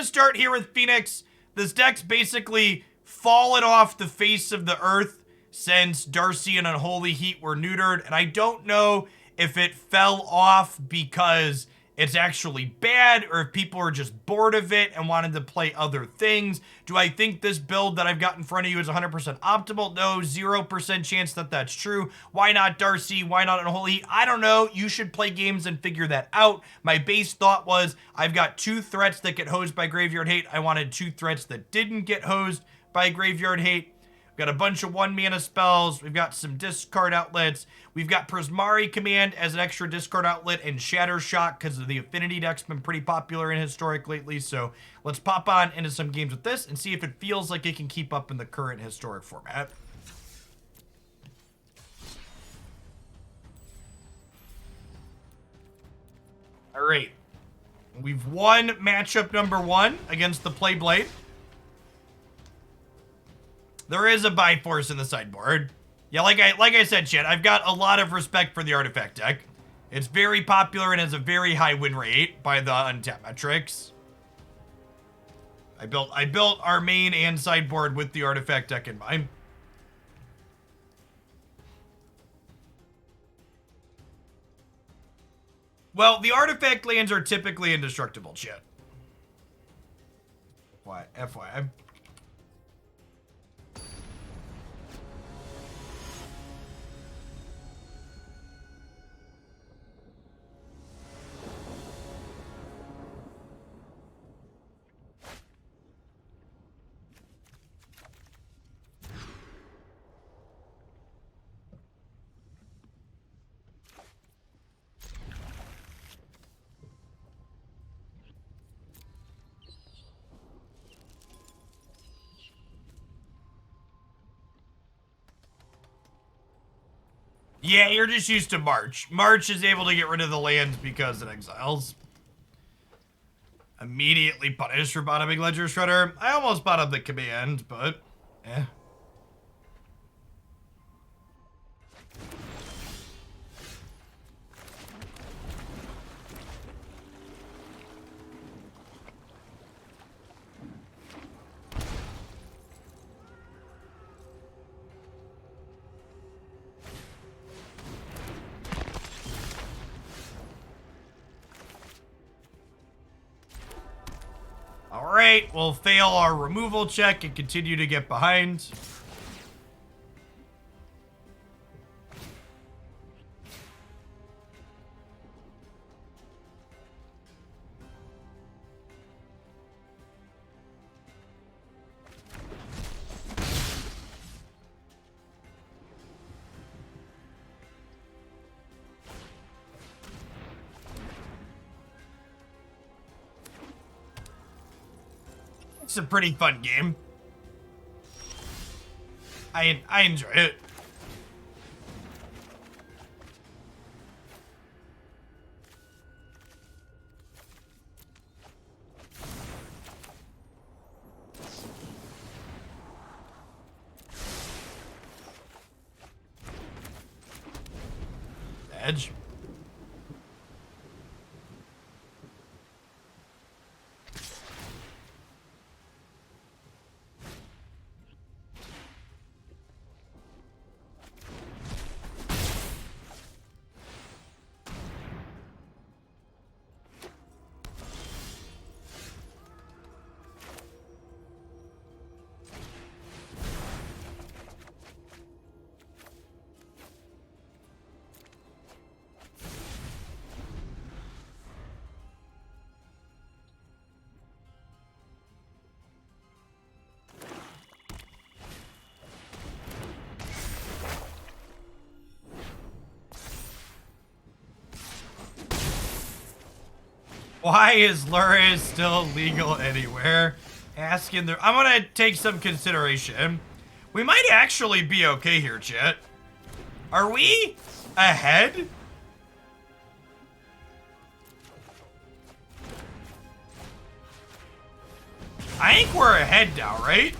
gonna start here with Phoenix. This deck's basically fallen off the face of the earth since Darcy and Unholy Heat were neutered, and I don't know if it fell off because it's actually bad or if people are just bored of it and wanted to play other things. Do I think this build that I've got in front of you is 100% optimal? No, 0% chance that that's true. Why not Darcy? Why not Unholy Heat? I don't know. You should play games and figure that out. My base thought was I've got 2 threats that get hosed by Graveyard Hate. I wanted 2 threats that didn't get hosed by Graveyard Hate. We've got a bunch of 1-mana spells. We've got some discard outlets. We've got Prismari Command as an extra discard outlet and Shatter Shock because the Affinity deck's been pretty popular in Historic lately. So let's pop on into some games with this and see if it feels like it can keep up in the current Historic format. All right. We've won matchup number 1 against the Playblade. There is a Biforce in the sideboard. Yeah, like I said, chat, I've got a lot of respect for the Artifact deck. It's very popular and has a very high win rate by the untapped metrics. I built our main and sideboard with the Artifact deck in mind. Well, the Artifact lands are typically indestructible, chat. FYI. Yeah, you're just used to March. March is able to get rid of the lands because it exiles. Immediately punished for bottoming Ledger Shredder. I almost bottomed the command, but eh. Alright, we'll fail our removal check and continue to get behind. It's a pretty fun game. I enjoy it. Edge. Why is Luris still legal anywhere? Asking the... I'm gonna take some consideration. We might actually be okay here, chat. Are we ahead? I think we're ahead now, right?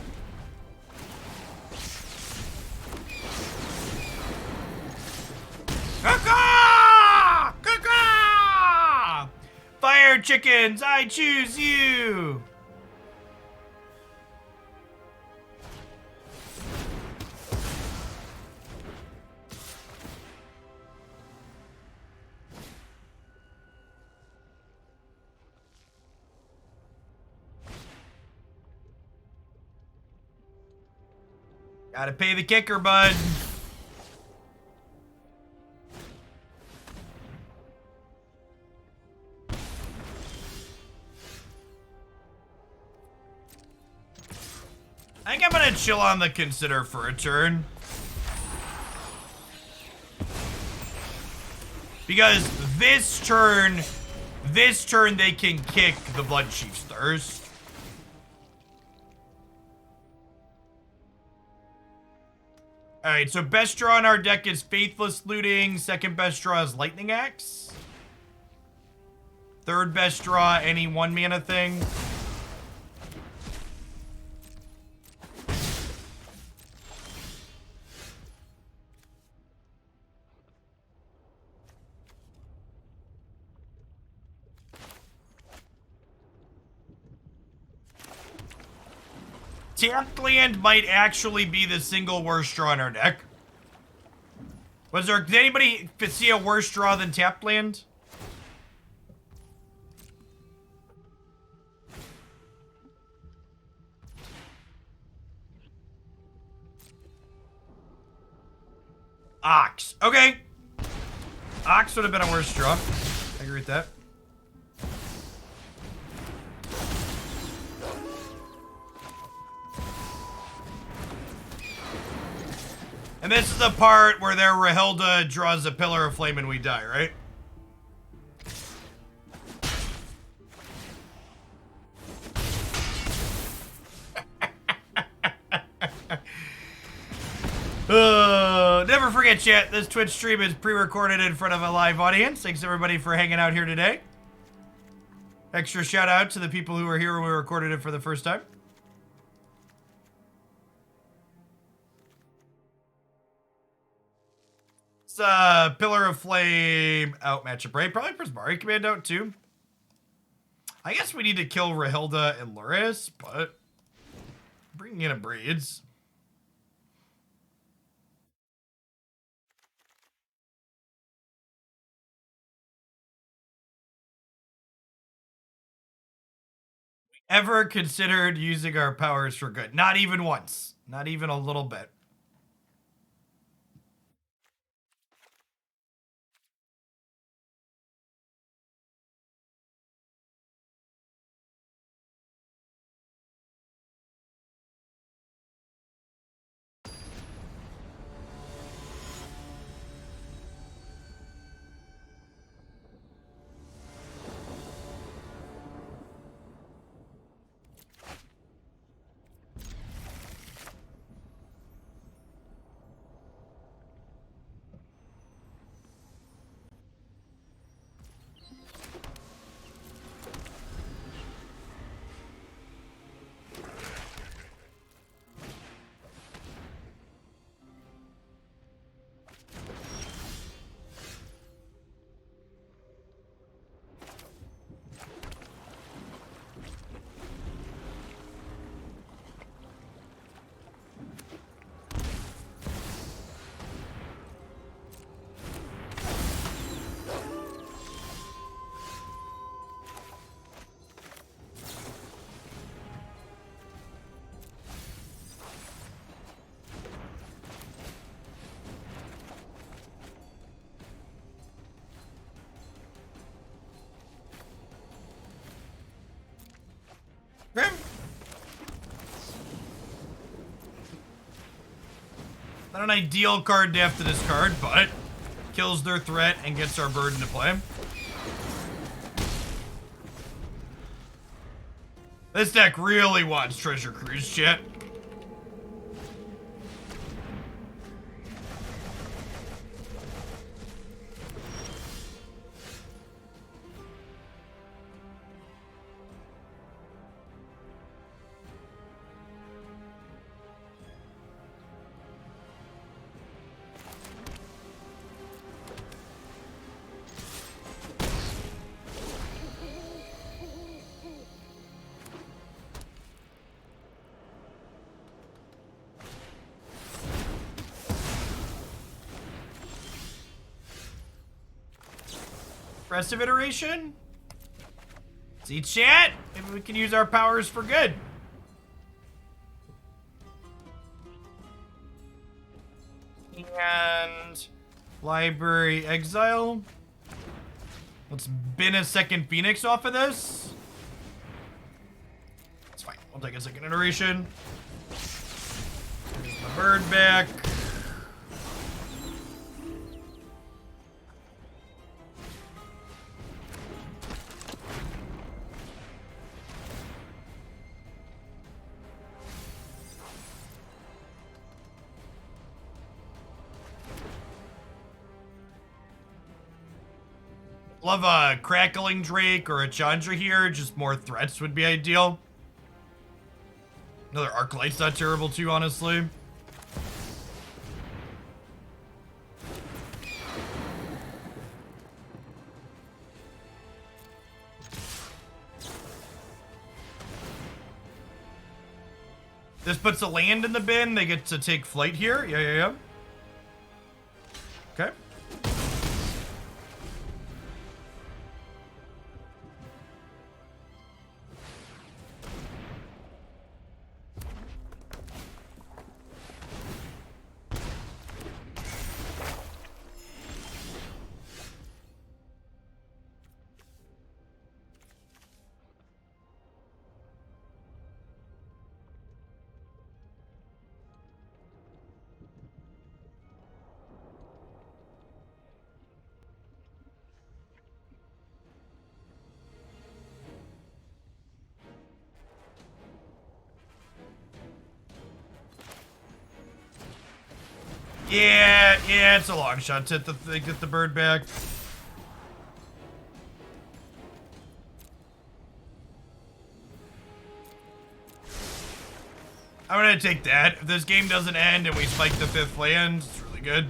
Caca! Caca! Fire chickens, I choose you! Gotta pay the kicker, bud. I think I'm gonna chill on the consider for a turn. Because this turn they can kick the Blood Chief's Thirst. Alright, so best draw in our deck is Faithless Looting. Second best draw is Lightning Axe. Third best draw, any 1-mana thing. Tapped land might actually be the single worst draw in our deck. Did anybody see a worse draw than tapped land? Ox. Okay. Ox would have been a worse draw. I agree with that. And this is the part where their Rahilda draws a Pillar of Flame and we die, right? Never forget, chat, this Twitch stream is pre-recorded in front of a live audience. Thanks everybody for hanging out here today. Extra shout out to the people who were here when we recorded it for the first time. It's Pillar of Flame out matchup, right? Probably Prismari Command out too. I guess we need to kill Rahilda and Luris, but bringing in Abrades. Ever considered using our powers for good? Not even once. Not even a little bit. Not an ideal card depth to this card, but kills their threat and gets our bird into play. This deck really wants Treasure Cruise, chat. Expressive Iteration? See, chat? Maybe we can use our powers for good. And Library Exile. Let's bin a second Phoenix off of this. It's fine. I'll take a second iteration. Here's the bird back. Love a Crackling Drake or a Chandra here. Just more threats would be ideal. Another Arclight's not terrible too, honestly. This puts a land in the bin. They get to take flight here. Yeah. Okay. Yeah, it's a long shot to get the bird back. I'm gonna take that. If this game doesn't end and we spike the 5th land, it's really good.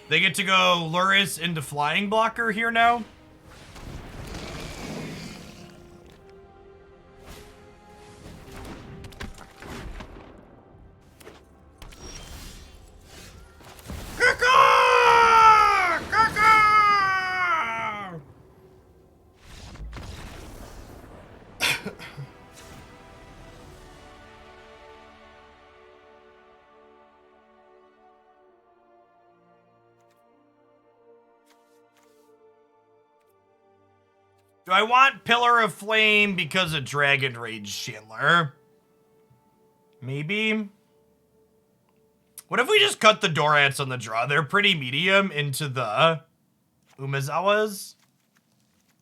They get to go Luris into flying blocker here now. Do I want Pillar of Flame because of Dragon Rage Chandler? Maybe. What if we just cut the Dorats on the draw? They're pretty medium into the Umezawas.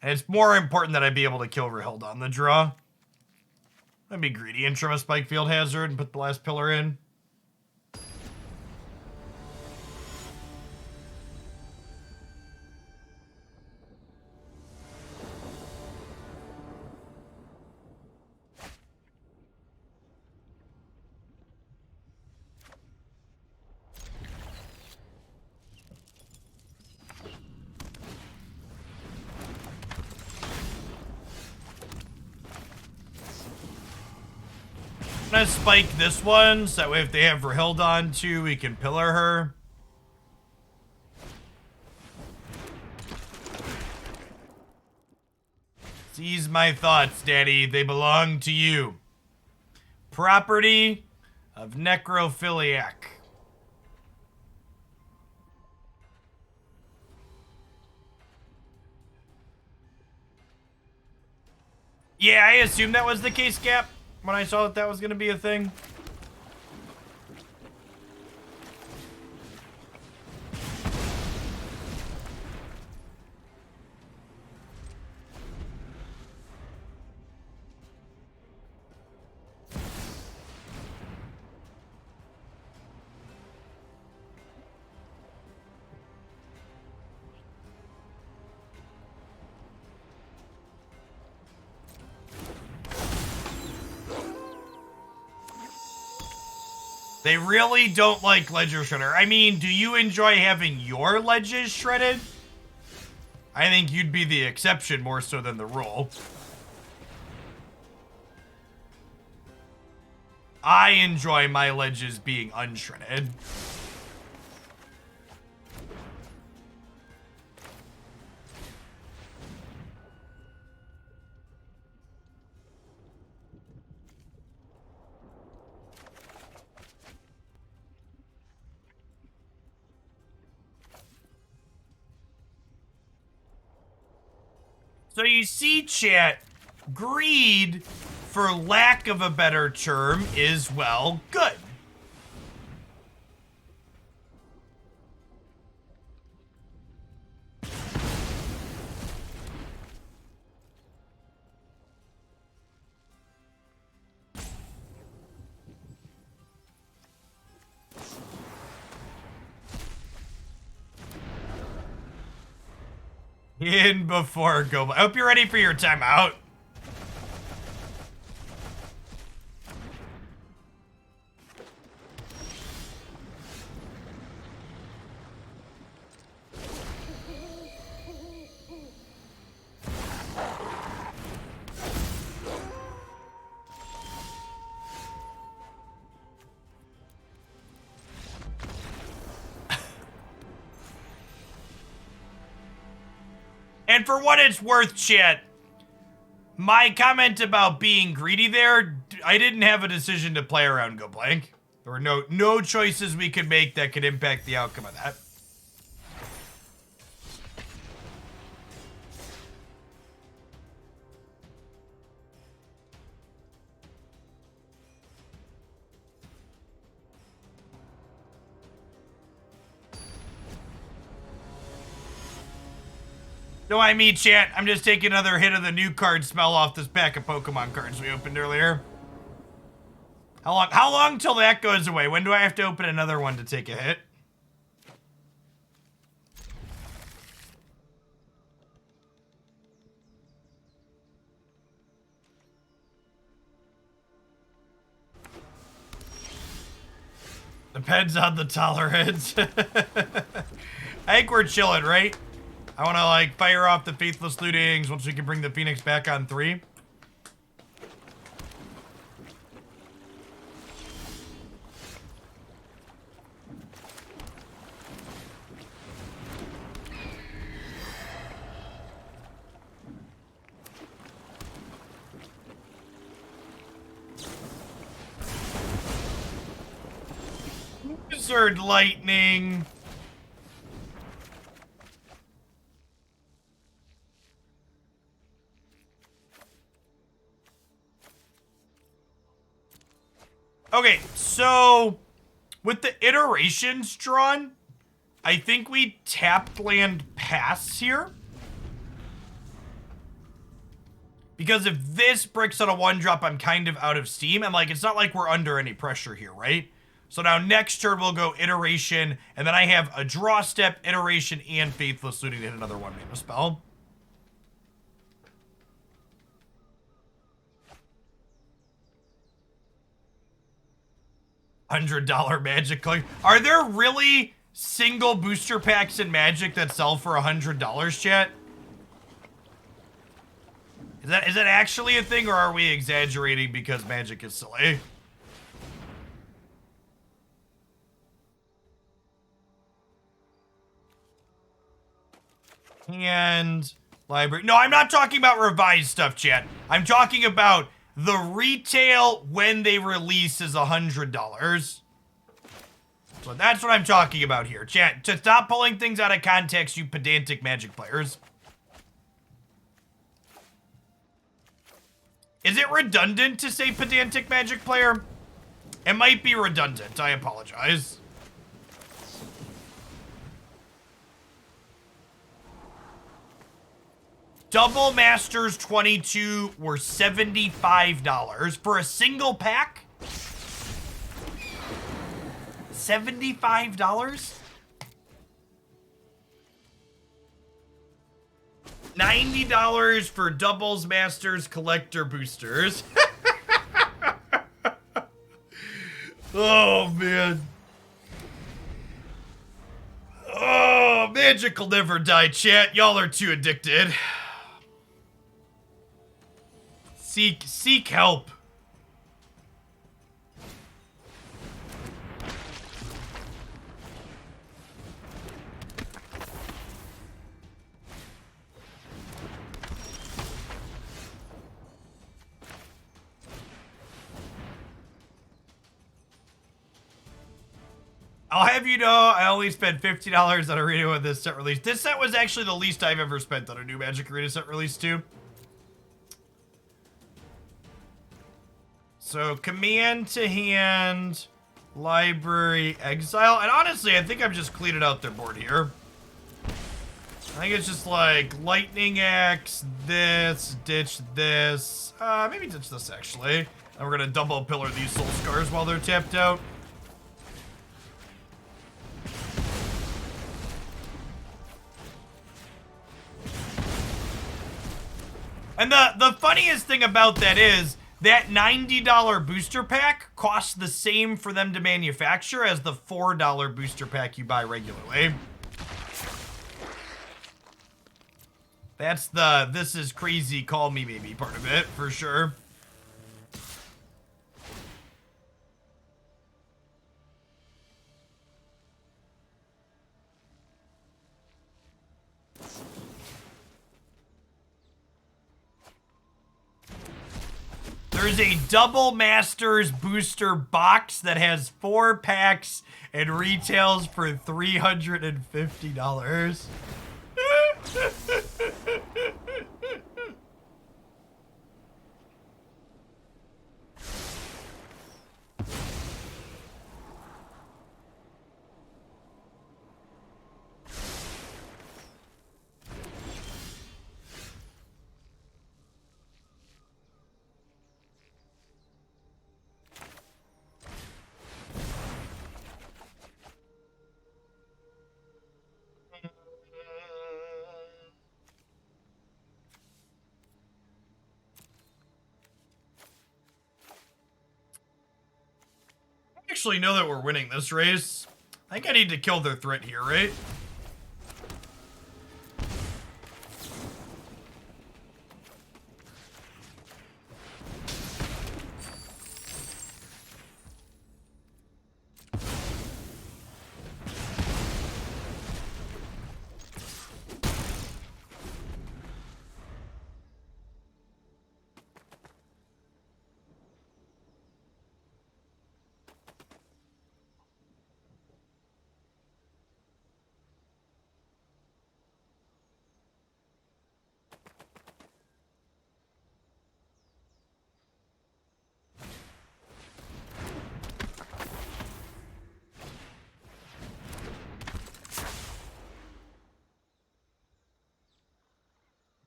And it's more important that I be able to kill Rahilda on the draw. I'd be greedy and trim a Spikefield Hazard and put the last pillar in. I'm gonna spike this one, so that way if they have Rahilda on too, we can pillar her. Seize my thoughts, Daddy. They belong to you. Property of Necrophiliac. Yeah, I assumed that was the case, Cap, when I saw that that was going to be a thing. They really don't like Ledger Shredder. I mean, do you enjoy having your ledges shredded? I think you'd be the exception more so than the rule. I enjoy my ledges being unshredded. So you see, chat, greed, for lack of a better term, is, well, good. In before go. I hope you're ready for your timeout. And for what it's worth, chat, my comment about being greedy there, I didn't have a decision to play around Go Blank. There were no choices we could make that could impact the outcome of that. No, I mean, chat, I'm just taking another hit of the new card smell off this pack of Pokemon cards we opened earlier. How long till that goes away? When do I have to open another one to take a hit? Depends on the tolerance. I think we're chilling, right? I want to, like, fire off the Faithless Lootings once we can bring the Phoenix back on 3. Wizard Lightning. Okay, so with the iterations drawn, I think we tap land pass here. Because if this bricks on a 1-drop, I'm kind of out of steam. And, like, it's not like we're under any pressure here, right? So now next turn we'll go iteration, and then I have a draw step, iteration, and Faithless Looting to hit another 1-mana spell. $100 Magic collection. Are there really single booster packs in Magic that sell for $100, chat? Is that actually a thing, or are we exaggerating because Magic is silly? And library. No, I'm not talking about revised stuff, chat. I'm talking about the retail when they release is $100. So that's what I'm talking about here. Chat, to stop pulling things out of context, you pedantic Magic players. Is it redundant to say pedantic Magic player? It might be redundant. I apologize. Double Masters 22 were $75 for a single pack. $75? $90 for Doubles Masters Collector Boosters. Oh, man. Oh, Magic will never die, chat. Y'all are too addicted. Seek help. I'll have you know, I only spent $50 on Arena with this set release. This set was actually the least I've ever spent on a new Magic Arena set release too. So command to hand, library, exile. And honestly, I think I'm just cleaning out their board here. I think it's just like lightning axe, this, ditch this. Maybe ditch this actually. And we're gonna double pillar these soul scars while they're tapped out. And the funniest thing about that is that $90 booster pack costs the same for them to manufacture as the $4 booster pack you buy regularly. That's the this is crazy, call me maybe part of it, for sure. There's a double Masters booster box that has 4 packs and retails for $350. Actually know that we're winning this race. I think I need to kill their threat here, right?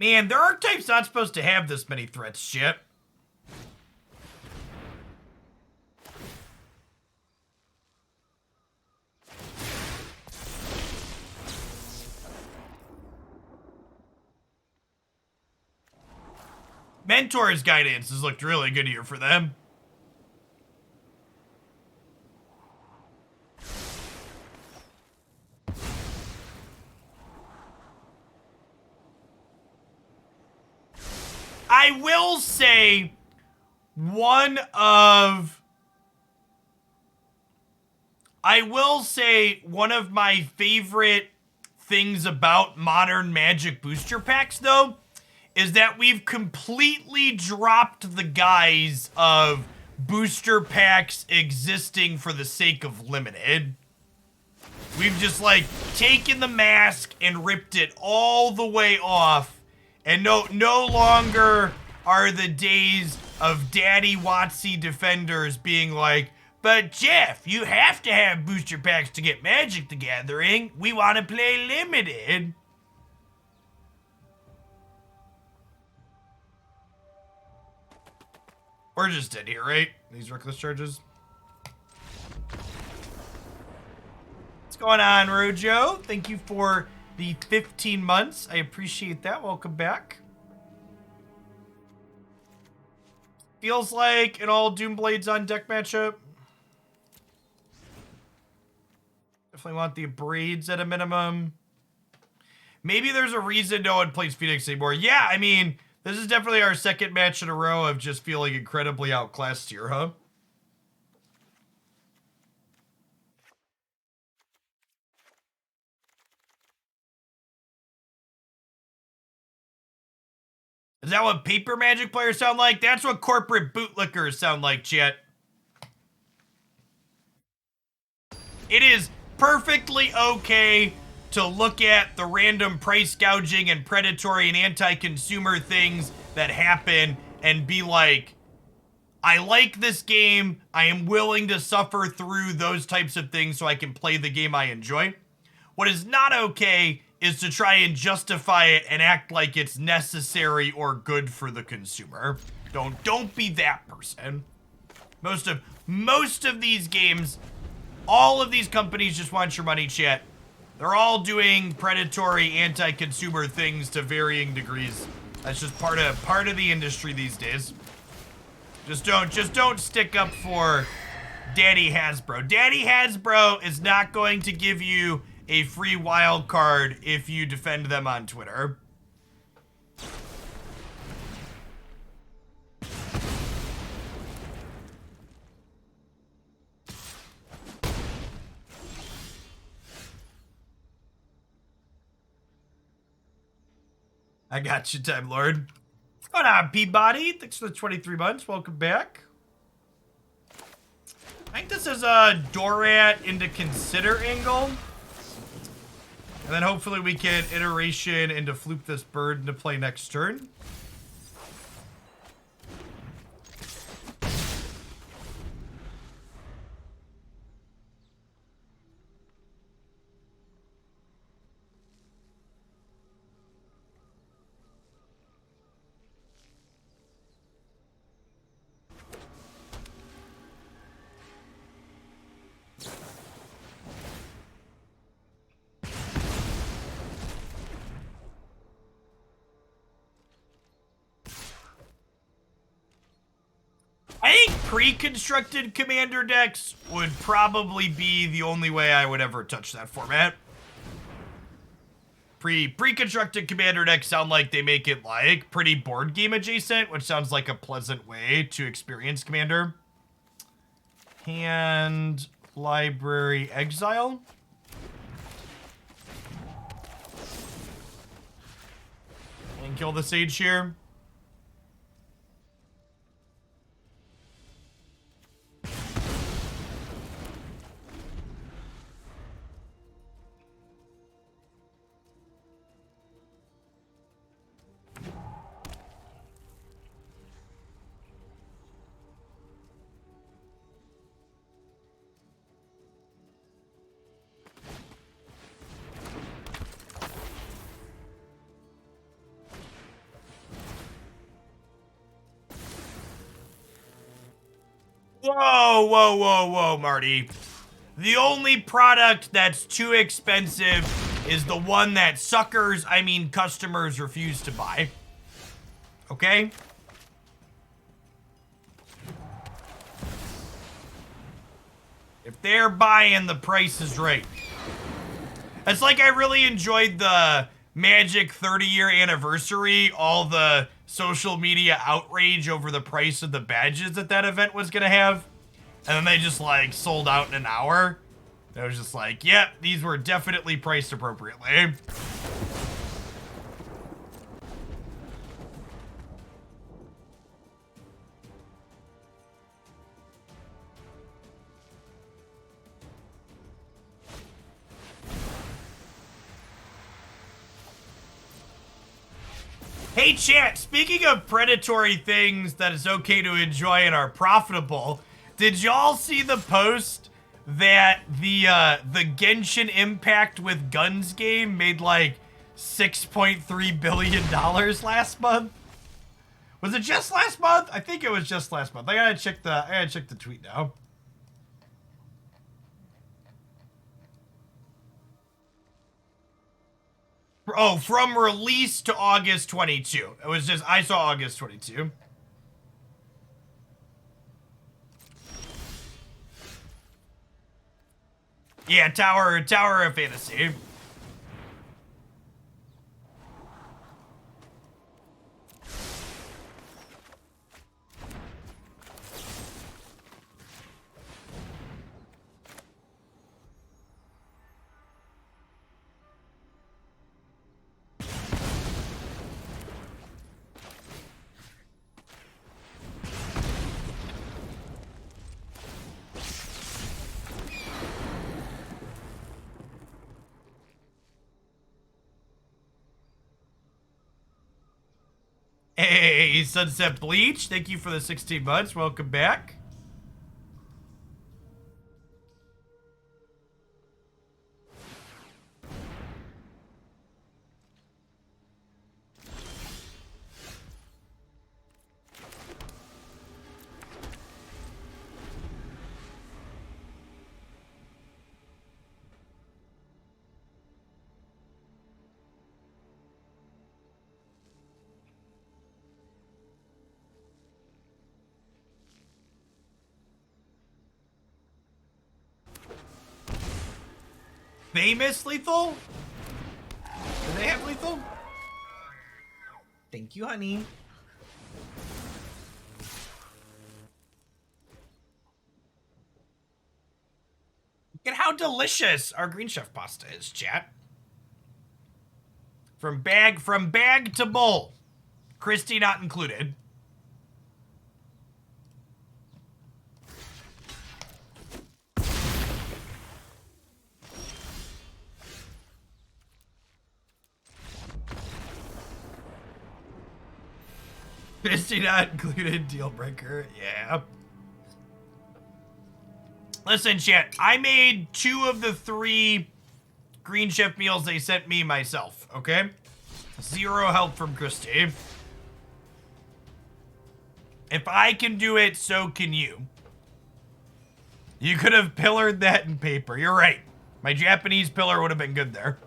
Man, their archetype's not supposed to have this many threats, shit. Mentor's Guidance has looked really good here for them. I will say one of my favorite things about modern Magic booster packs, though, is that we've completely dropped the guise of booster packs existing for the sake of limited. We've just, like, taken the mask and ripped it all the way off. And no longer are the days of Daddy Watsy defenders being like, but Jeff, you have to have booster packs to get Magic the Gathering. We want to play limited. We're just dead here, right? These reckless charges. What's going on, Rojo? Thank you for the 15 months. I appreciate that. Welcome back. Feels like an all Doomblades on deck matchup. Definitely want the Abrades at a minimum. Maybe there's a reason no one plays Phoenix anymore. Yeah, I mean, this is definitely our second match in a row of just feeling incredibly outclassed here, huh? Is that what paper Magic players sound like? That's what corporate bootlickers sound like, chat. It is perfectly okay to look at the random price gouging and predatory and anti-consumer things that happen and be like, I like this game. I am willing to suffer through those types of things so I can play the game I enjoy. What is not okay is to try and justify it and act like it's necessary or good for the consumer. Don't be that person. Most of these games, all of these companies just want your money, chat. They're all doing predatory, anti-consumer things to varying degrees. That's just part of the industry these days. Just don't stick up for Daddy Hasbro. Daddy Hasbro is not going to give you a free wild card if you defend them on Twitter. I got you, Time Lord. What's going on, Peabody? Thanks for the 23 months. Welcome back. I think this is a Dorat into Consider angle. And then hopefully we can Iteration into Floop this bird into play next turn. I think pre-constructed commander decks would probably be the only way I would ever touch that format. Pre-constructed commander decks sound like they make it like pretty board game adjacent, which sounds like a pleasant way to experience commander. Hand, library, exile. And kill the sage here. Whoa, Marty. The only product that's too expensive is the one that customers refuse to buy. Okay? If they're buying, the price is right. It's like I really enjoyed the Magic 30-year anniversary, all the social media outrage over the price of the badges that event was gonna have. And then they just like sold out in an hour. It was just like, yep, these were definitely priced appropriately. Hey chat, speaking of predatory things that is okay to enjoy and are profitable, did y'all see the post that the Genshin Impact with Guns game made like $6.3 billion last month? Was it just last month? I think it was just last month. I gotta check the tweet now. Oh, from release to August 22. It was just, I saw August 22. Yeah, Tower of Fantasy. Hey, Sunset Bleach, thank you for the 16 months. Welcome back. Famous lethal? Do they have lethal? Thank you, honey. Look at how delicious our green chef pasta is, chat. From bag to bowl. Christy not included. Christy not included, deal breaker. Yeah. Listen, chat, I made 2 of the 3 green chef meals they sent me myself, okay? 0 help from Christy. If I can do it, so can you. You could have pillared that in paper. You're right. My Japanese pillar would have been good there.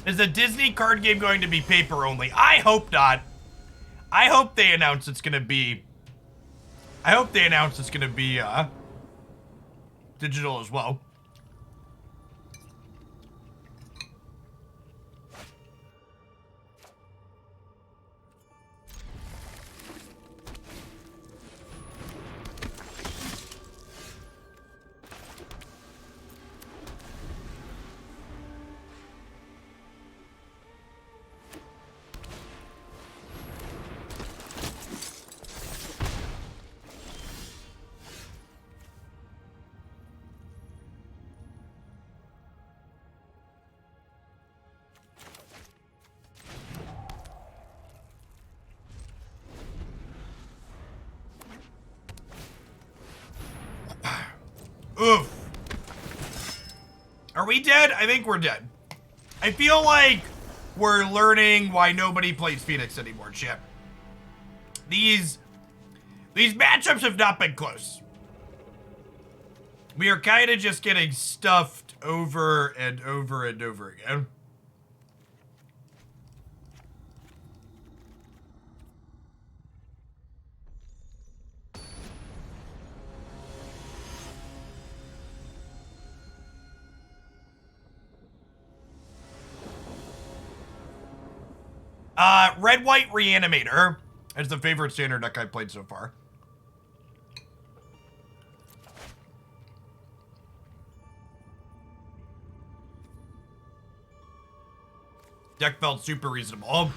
Is the Disney card game going to be paper only? I hope not. I hope they announce it's gonna be... digital as well. Oof. Are we dead? I think we're dead. I feel like we're learning why nobody plays Phoenix anymore, Chip. These matchups have not been close. We are kind of just getting stuffed over and over and over again. Red-White Reanimator is the favorite standard deck I've played so far. Deck felt super reasonable.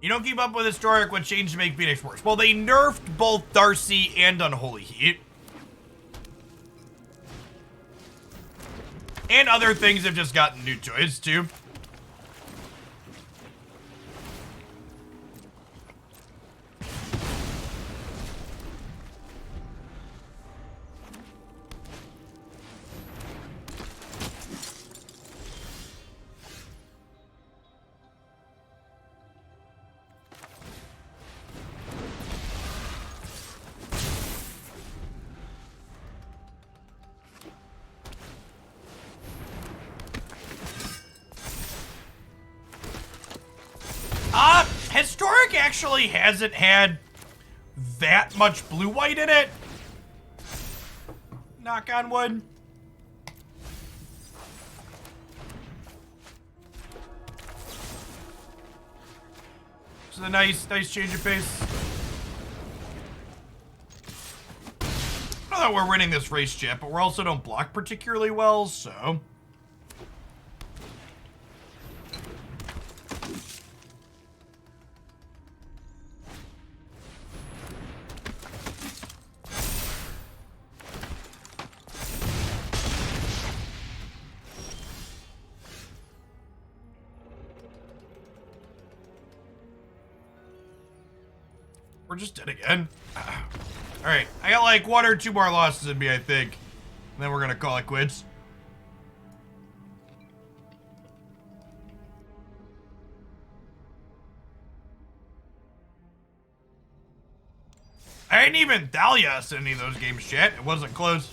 You don't keep up with Historic. What changed to make Phoenix worse? Well, they nerfed both Darcy and Unholy Heat. And other things have just gotten new toys, too. deck actually hasn't had that much blue-white in it. Knock on wood. It's a nice change of pace. I know that we're winning this race, chat, but we also don't block particularly well, so... We're just dead again. Alright, I got like 1 or 2 more losses in me, I think. And then we're gonna call it quits. I didn't even Thalia us in any of those games, chat. It wasn't close.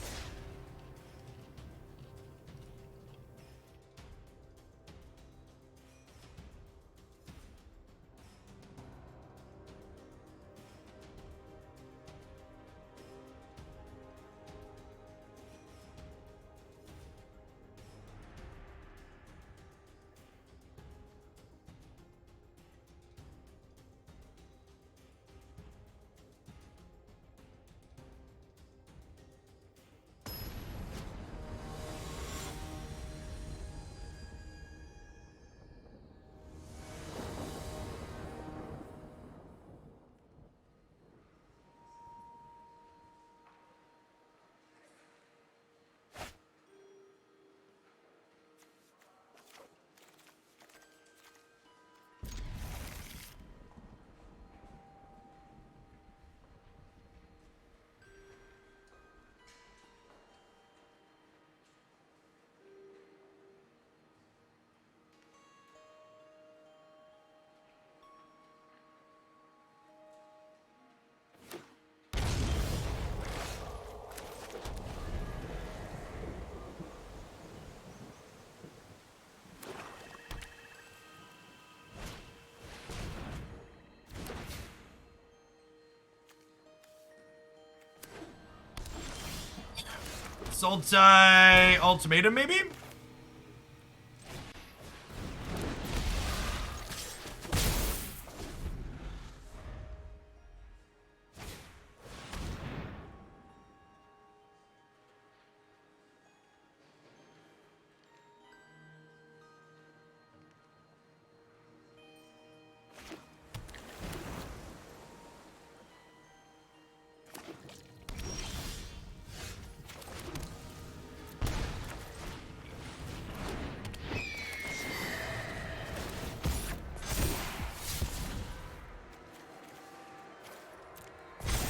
Sultai Ultimatum, maybe?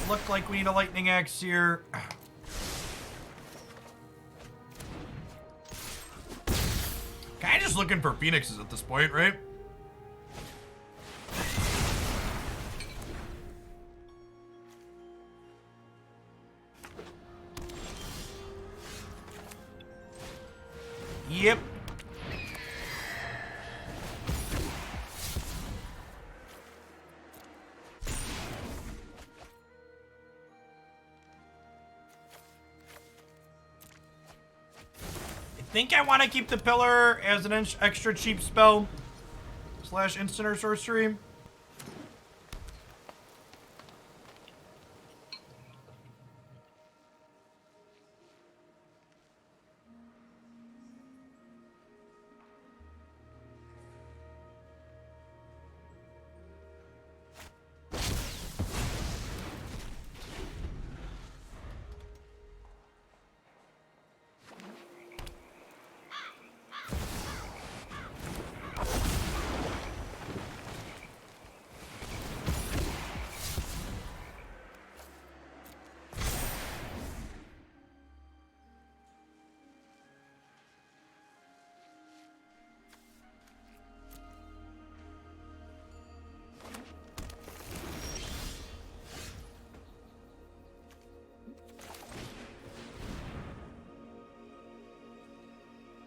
Look like we need a lightning axe here. Kinda just looking for phoenixes at this point, right? Yep. I think I want to keep the pillar as an extra cheap spell / instant or sorcery.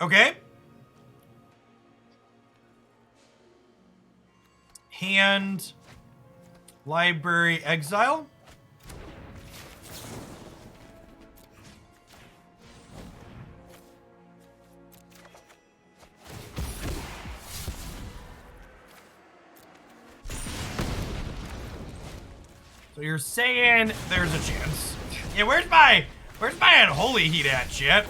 Okay. Hand Library Exile. So you're saying there's a chance. Yeah, where's my unholy heat at, shit?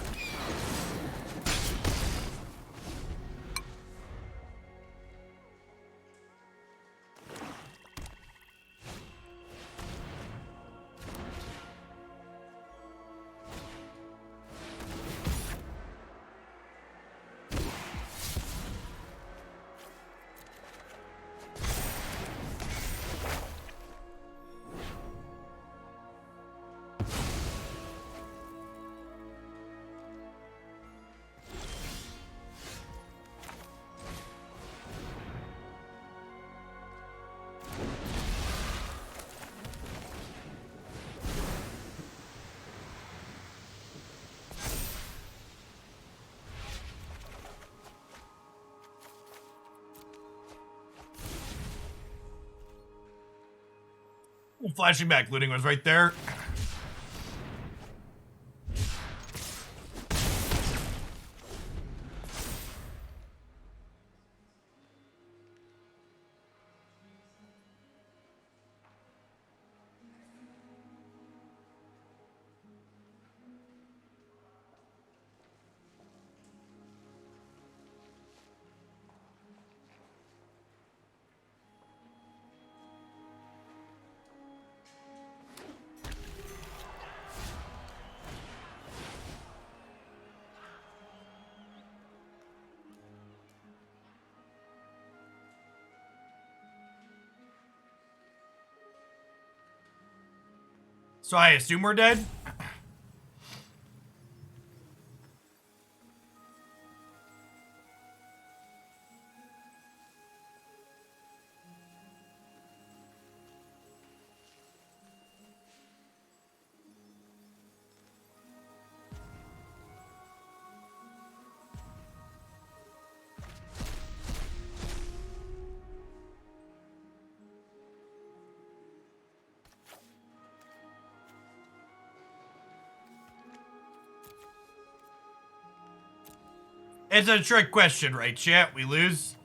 Flashing back, looting was right there. So I assume we're dead? It's a trick question, right, chat? We lose?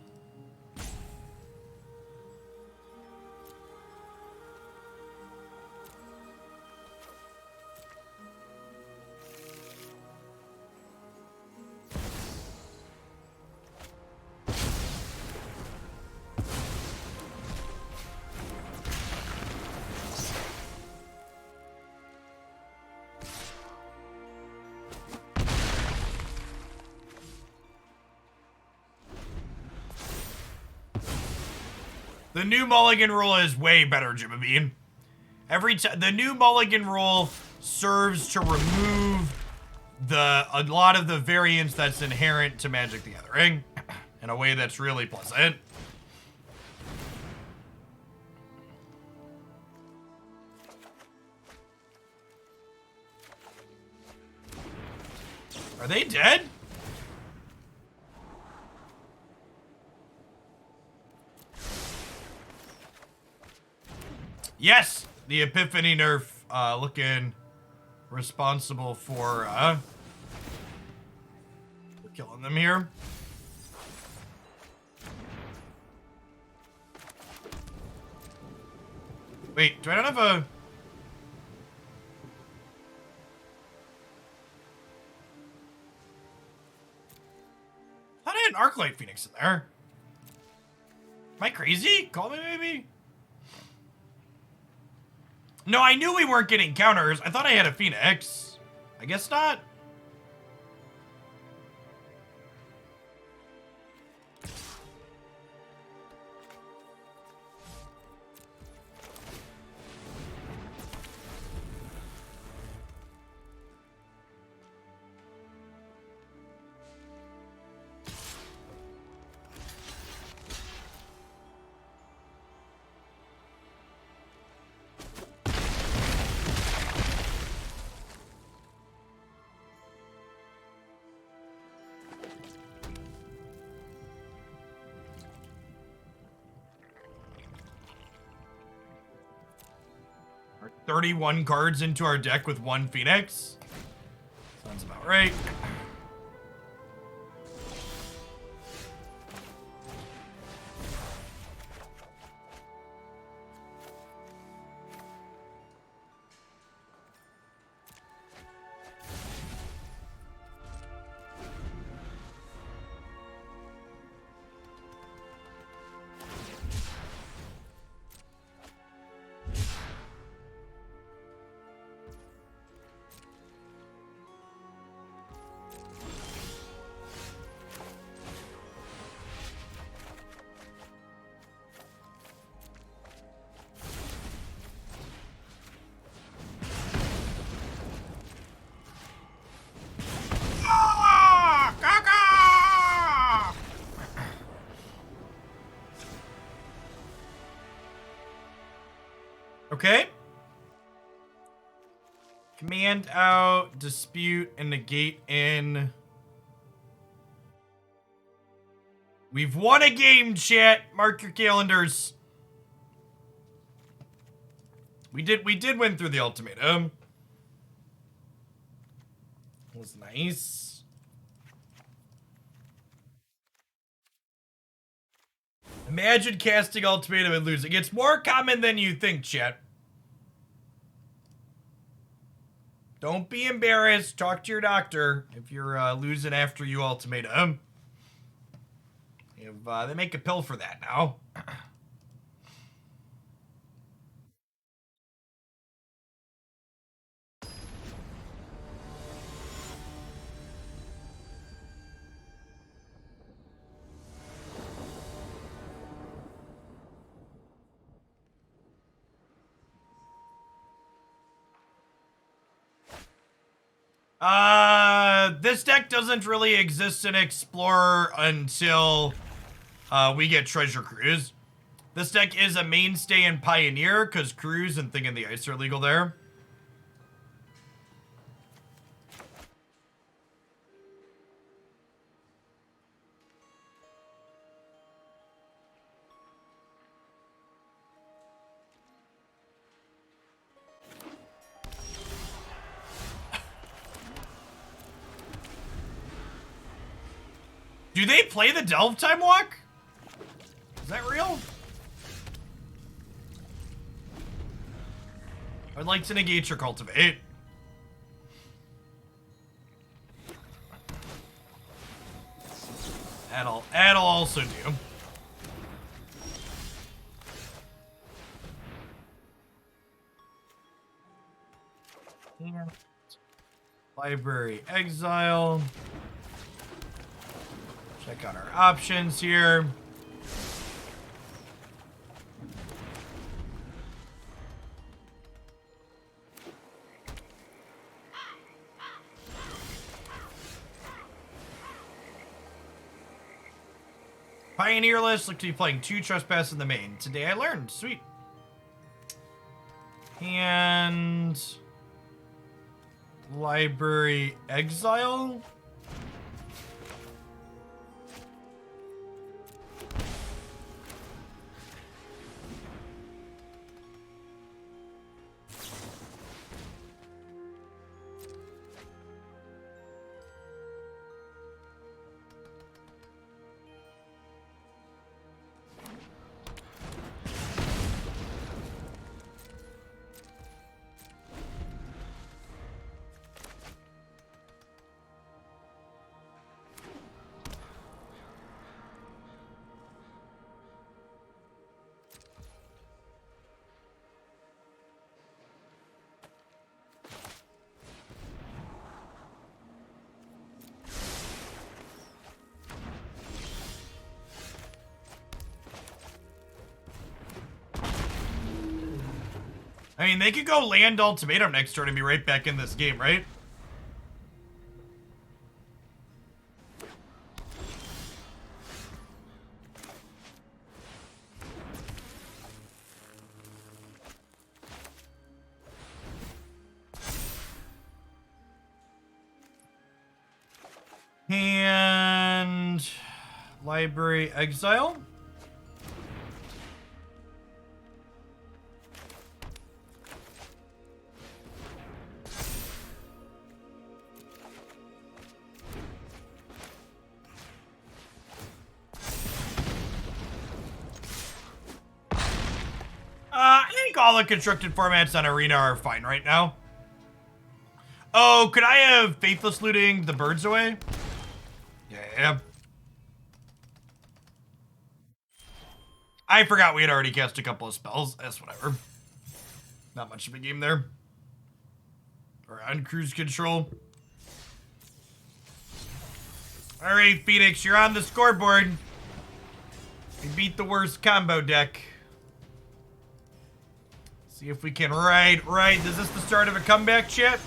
The new mulligan rule is way better, Jimmy Bean. The new mulligan rule serves to remove a lot of the variance that's inherent to Magic the Gathering in a way that's really pleasant. Are they dead? Yes, the Epiphany nerf looking responsible for killing them here. Wait, do I not have a... I thought I had an Arclight Phoenix in there. Am I crazy? Call me maybe? No, I knew we weren't getting counters. I thought I had a Phoenix. I guess not. 31 cards into our deck with 1 Phoenix. Sounds about right. Okay. Command out, dispute, and negate in. We've won a game, chat. Mark your calendars. We did win through the ultimatum. It was nice. Imagine casting ultimatum and losing. It's more common than you think, chat. Don't be embarrassed. Talk to your doctor if you're losing after you ultimatum. They make a pill for that now. This deck doesn't really exist in Explorer until we get Treasure Cruise. This deck is a mainstay in Pioneer because Cruise and Thing in the Ice are legal there. Do they play the Delve Time Walk? Is that real? I'd like to negate your cultivate. That'll also do. Yeah. Library exile. Check out our options here. Pioneer list, look to be playing 2 Trespass in the main. Today I learned. Sweet. And Library exile. I mean, they could go land ultimatum next turn and be right back in this game, right? And Library exile. think all the constructed formats on Arena are fine right now. Oh, could I have Faithless Looting the birds away? Yeah. I forgot we had already cast a couple of spells. That's whatever. Not much of a game there. We're on cruise control. All right, Phoenix, you're on the scoreboard. We beat the worst combo deck. See if we can ride. Is this the start of a comeback, chat?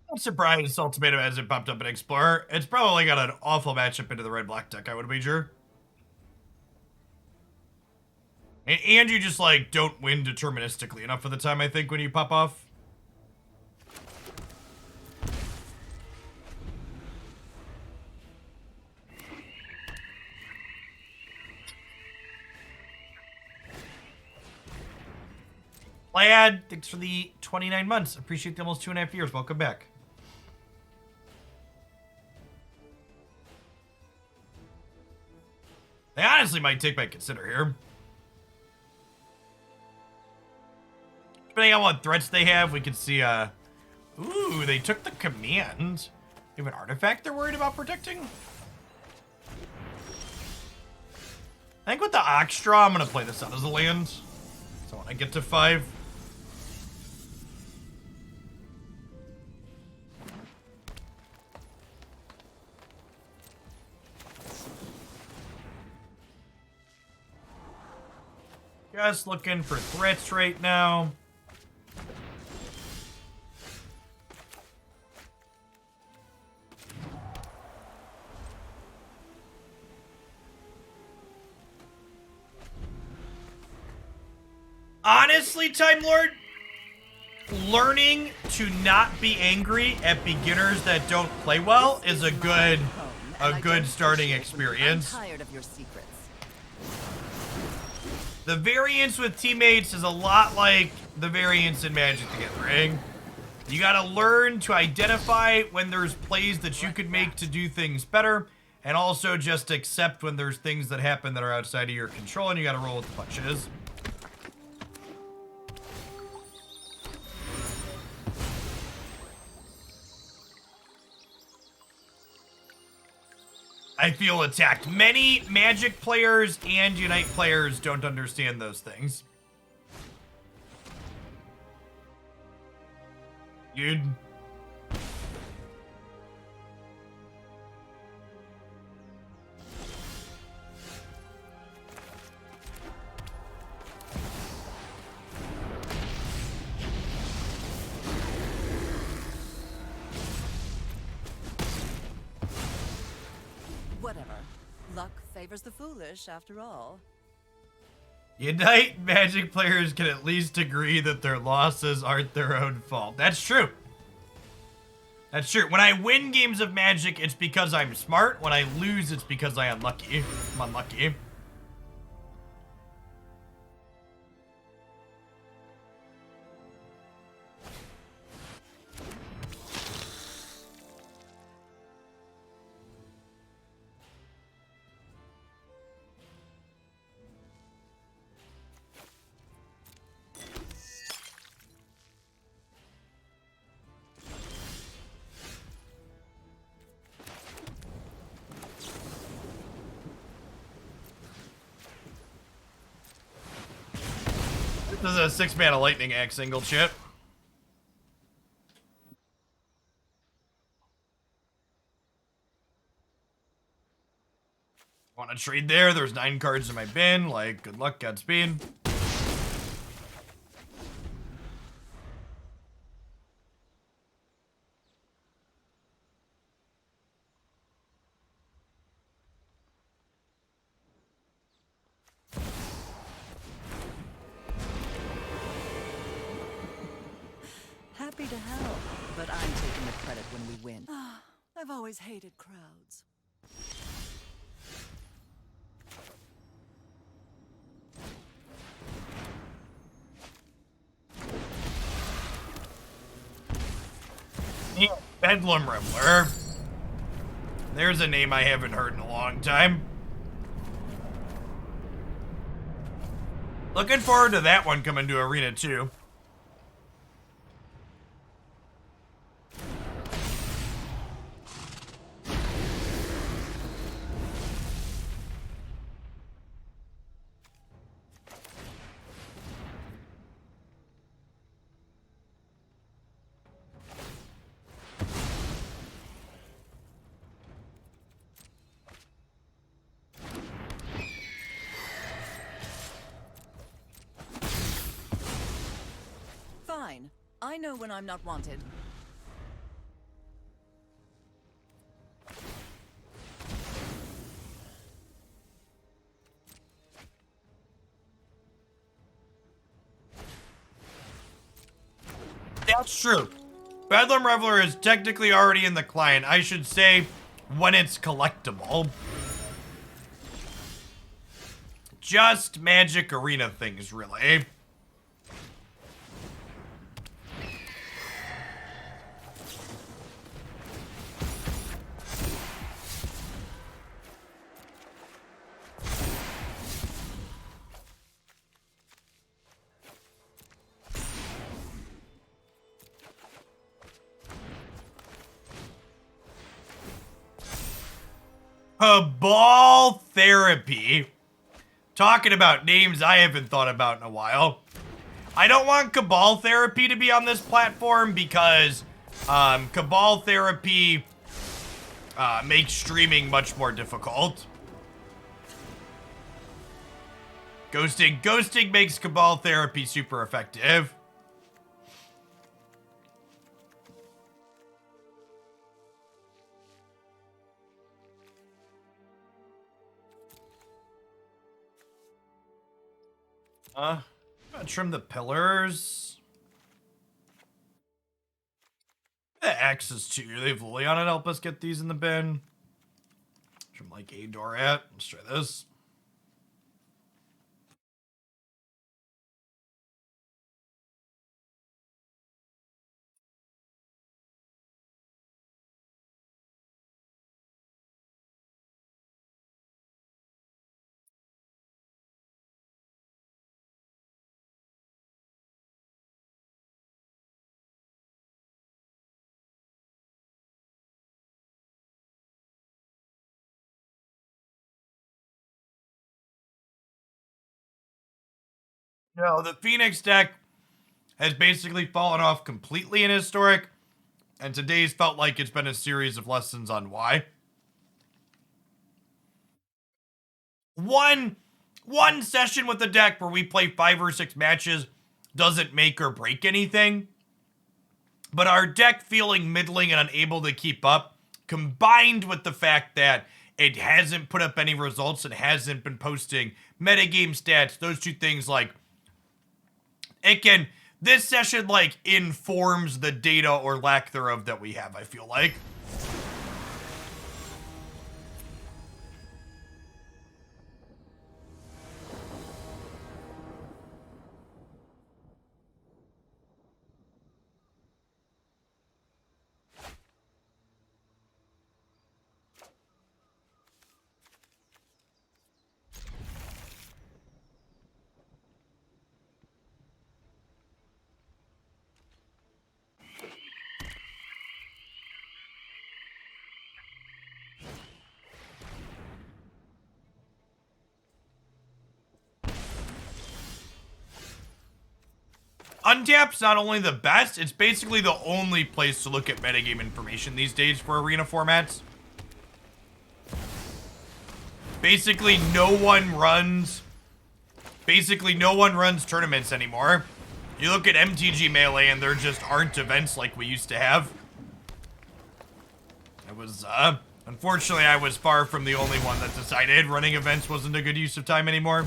I'm surprised Ultimatum hasn't popped up in Explorer. It's probably got an awful matchup into the red-black deck, I would wager. And you just, like, don't win deterministically enough of the time, I think, when you pop off. Lad, thanks for the 29 months. Appreciate the almost 2.5 years. Welcome back. They honestly might take my consider here. Depending on what threats they have, we could see, ooh, they took the command. They have an artifact they're worried about protecting? I think with the Ox Straw, I'm gonna play this out as a land. So when I get to 5. Just looking for threats right now. Honestly, Time Lord, learning to not be angry at beginners that don't play well is a good starting experience. I'm tired of your secrets. The variance with teammates is a lot like the variance in Magic the Gathering. You gotta learn to identify when there's plays that you could make to do things better, and also just accept when there's things that happen that are outside of your control, and you gotta roll with the punches. I feel attacked. Many Magic players and Unite players don't understand those things. Dude. Whatever. Luck favors the foolish, after all. Unite Magic players can at least agree that their losses aren't their own fault. That's true. That's true. When I win games of Magic, it's because I'm smart. When I lose, it's because I'm unlucky. This is a 6-mana lightning axe single chip. Want to trade there? There's 9 cards in my bin. Like, good luck, Godspeed. happy to help, but I'm taking the credit when we win. I've always hated crowds. Bedlam Reveler. There's a name I haven't heard in a long time. Looking forward to that one coming to Arena 2. Fine. I know when I'm not wanted. That's true. Bedlam Reveler is technically already in the client. I should say when it's collectible. Just Magic Arena things, really. Cabal Therapy. Talking about names I haven't thought about in a while. I don't want Cabal Therapy to be on this platform because Cabal Therapy makes streaming much more difficult. Ghosting makes Cabal Therapy super effective. I'm gonna trim the pillars. The axes too. They have Lily on it. Help us get these in the bin. Trim like a door at. Let's try this. No, the Phoenix deck has basically fallen off completely in Historic, and today's felt like it's been a series of lessons on why. One session with the deck where we play 5 or 6 matches doesn't make or break anything, but our deck feeling middling and unable to keep up, combined with the fact that it hasn't put up any results and hasn't been posting metagame stats, those two things, like, this session, like, informs the data or lack thereof that we have, I feel like. Untap's not only the best, it's basically the only place to look at metagame information these days for arena formats. Basically, no one runs tournaments anymore. You look at MTG Melee and there just aren't events like we used to have. It was, unfortunately, I was far from the only one that decided running events wasn't a good use of time anymore.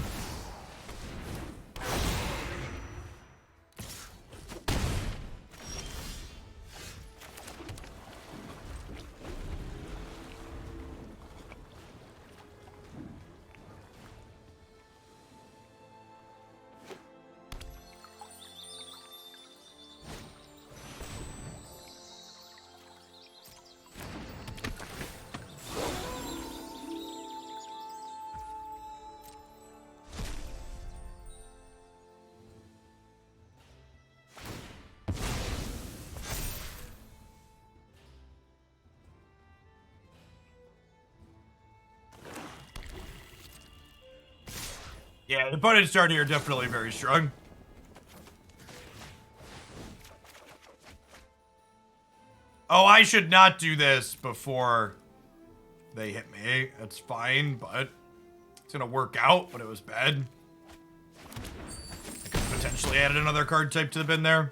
Yeah, the opponent's start here definitely very strong. Oh, I should not do this before they hit me. That's fine, but it's gonna work out, but it was bad. I could potentially added another card type to the bin there.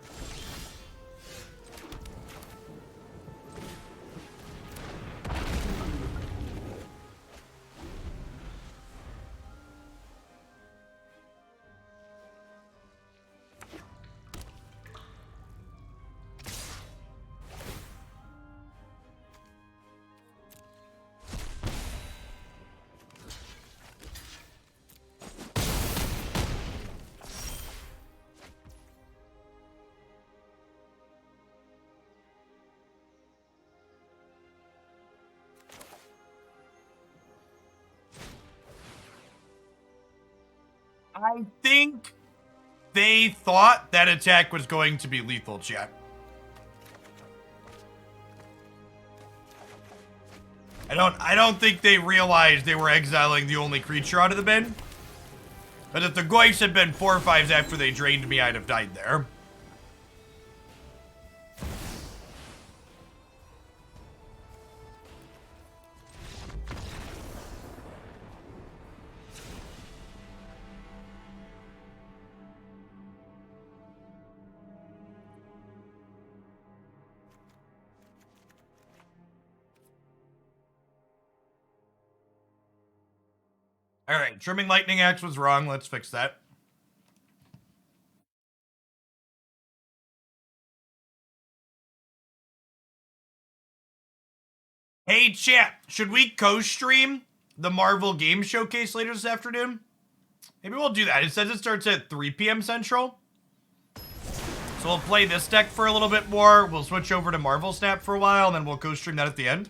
I think they thought that attack was going to be lethal, chat. I don't think they realized they were exiling the only creature out of the bin. But if the Goyfs had been 4/5s after they drained me, I'd have died there. All right, trimming Lightning Axe was wrong. Let's fix that. Hey, chat, should we co-stream the Marvel Game Showcase later this afternoon? Maybe we'll do that. It says it starts at 3 p.m. Central. So we'll play this deck for a little bit more. We'll switch over to Marvel Snap for a while, and then we'll co-stream that at the end.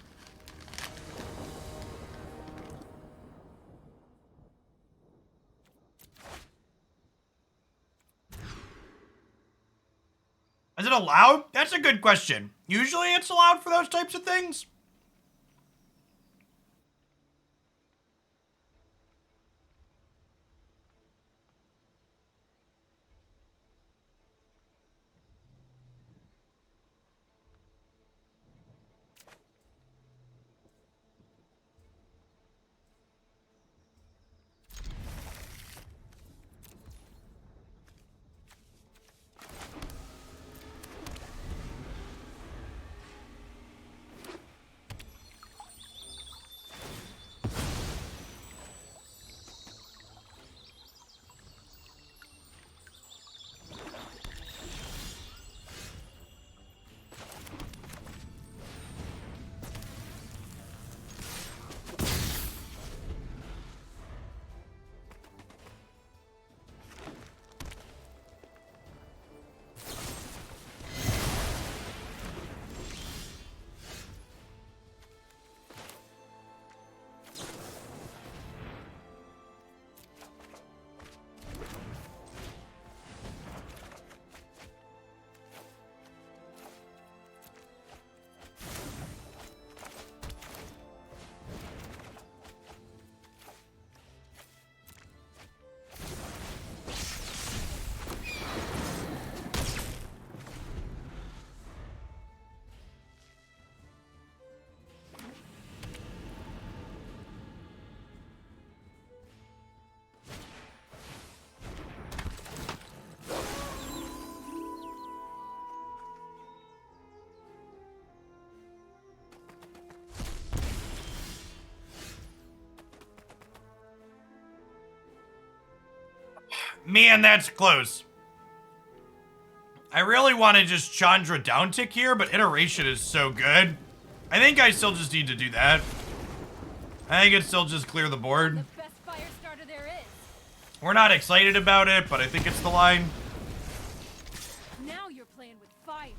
Is it allowed? That's a good question. Usually it's allowed for those types of things. Man, that's close. I really want to just Chandra down tick here, but Iteration is so good. I think I still just need to do that. I think it's still just clear the board. The best fire starter there is. We're not excited about it, but I think it's the line. Now you're playing with fire.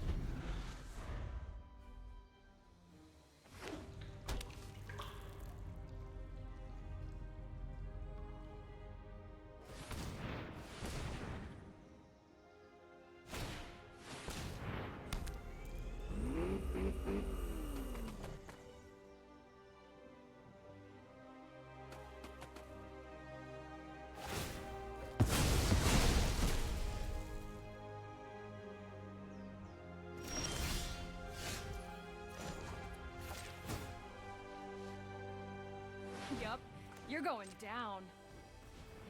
You're going down.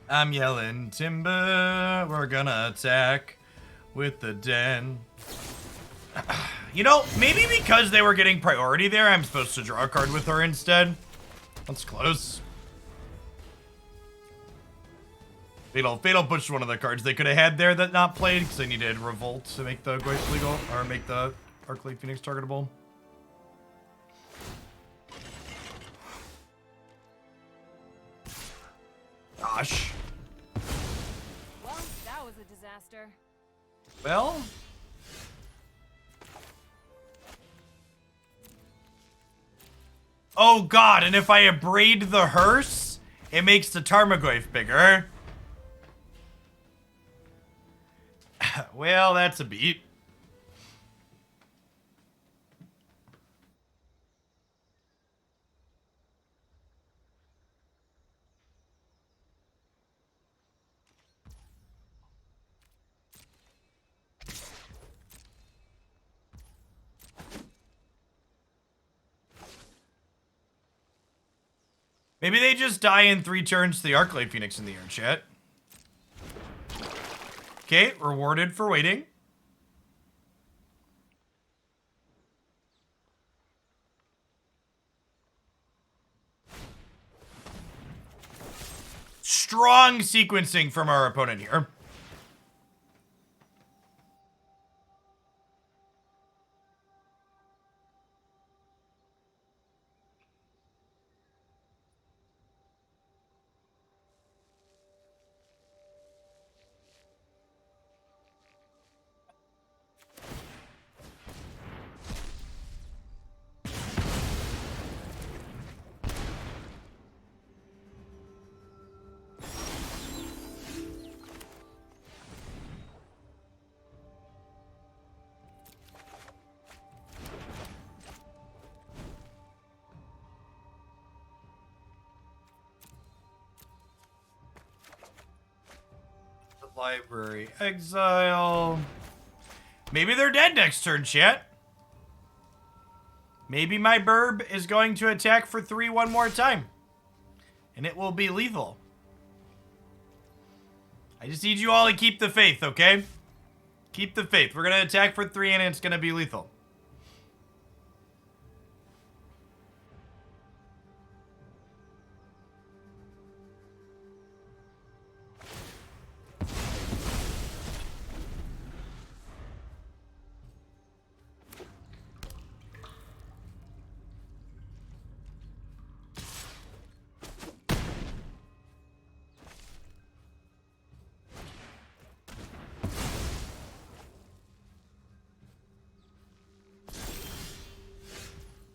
I'm yelling timber. We're gonna attack with the den. You know, maybe because they were getting priority there, I'm supposed to draw a card with her instead. That's close. Fatal pushed one of the cards they could have had there that not played because they needed Revolt to make the Goyf legal, or make the Arclight Phoenix targetable. Gosh. Well, that was a disaster. Well. Oh god, and if I abrade the hearse, it makes the Tarmogoyf bigger. Well, that's a beat. Maybe they just die in 3 turns to the Arclight Phoenix in the air, chat. Okay, rewarded for waiting. Strong sequencing from our opponent here. Library exile. Maybe they're dead next turn, chat. Maybe my burb is going to attack for 3 one more time. And it will be lethal. I just need you all to keep the faith, okay? Keep the faith. We're going to attack for 3 and it's going to be lethal.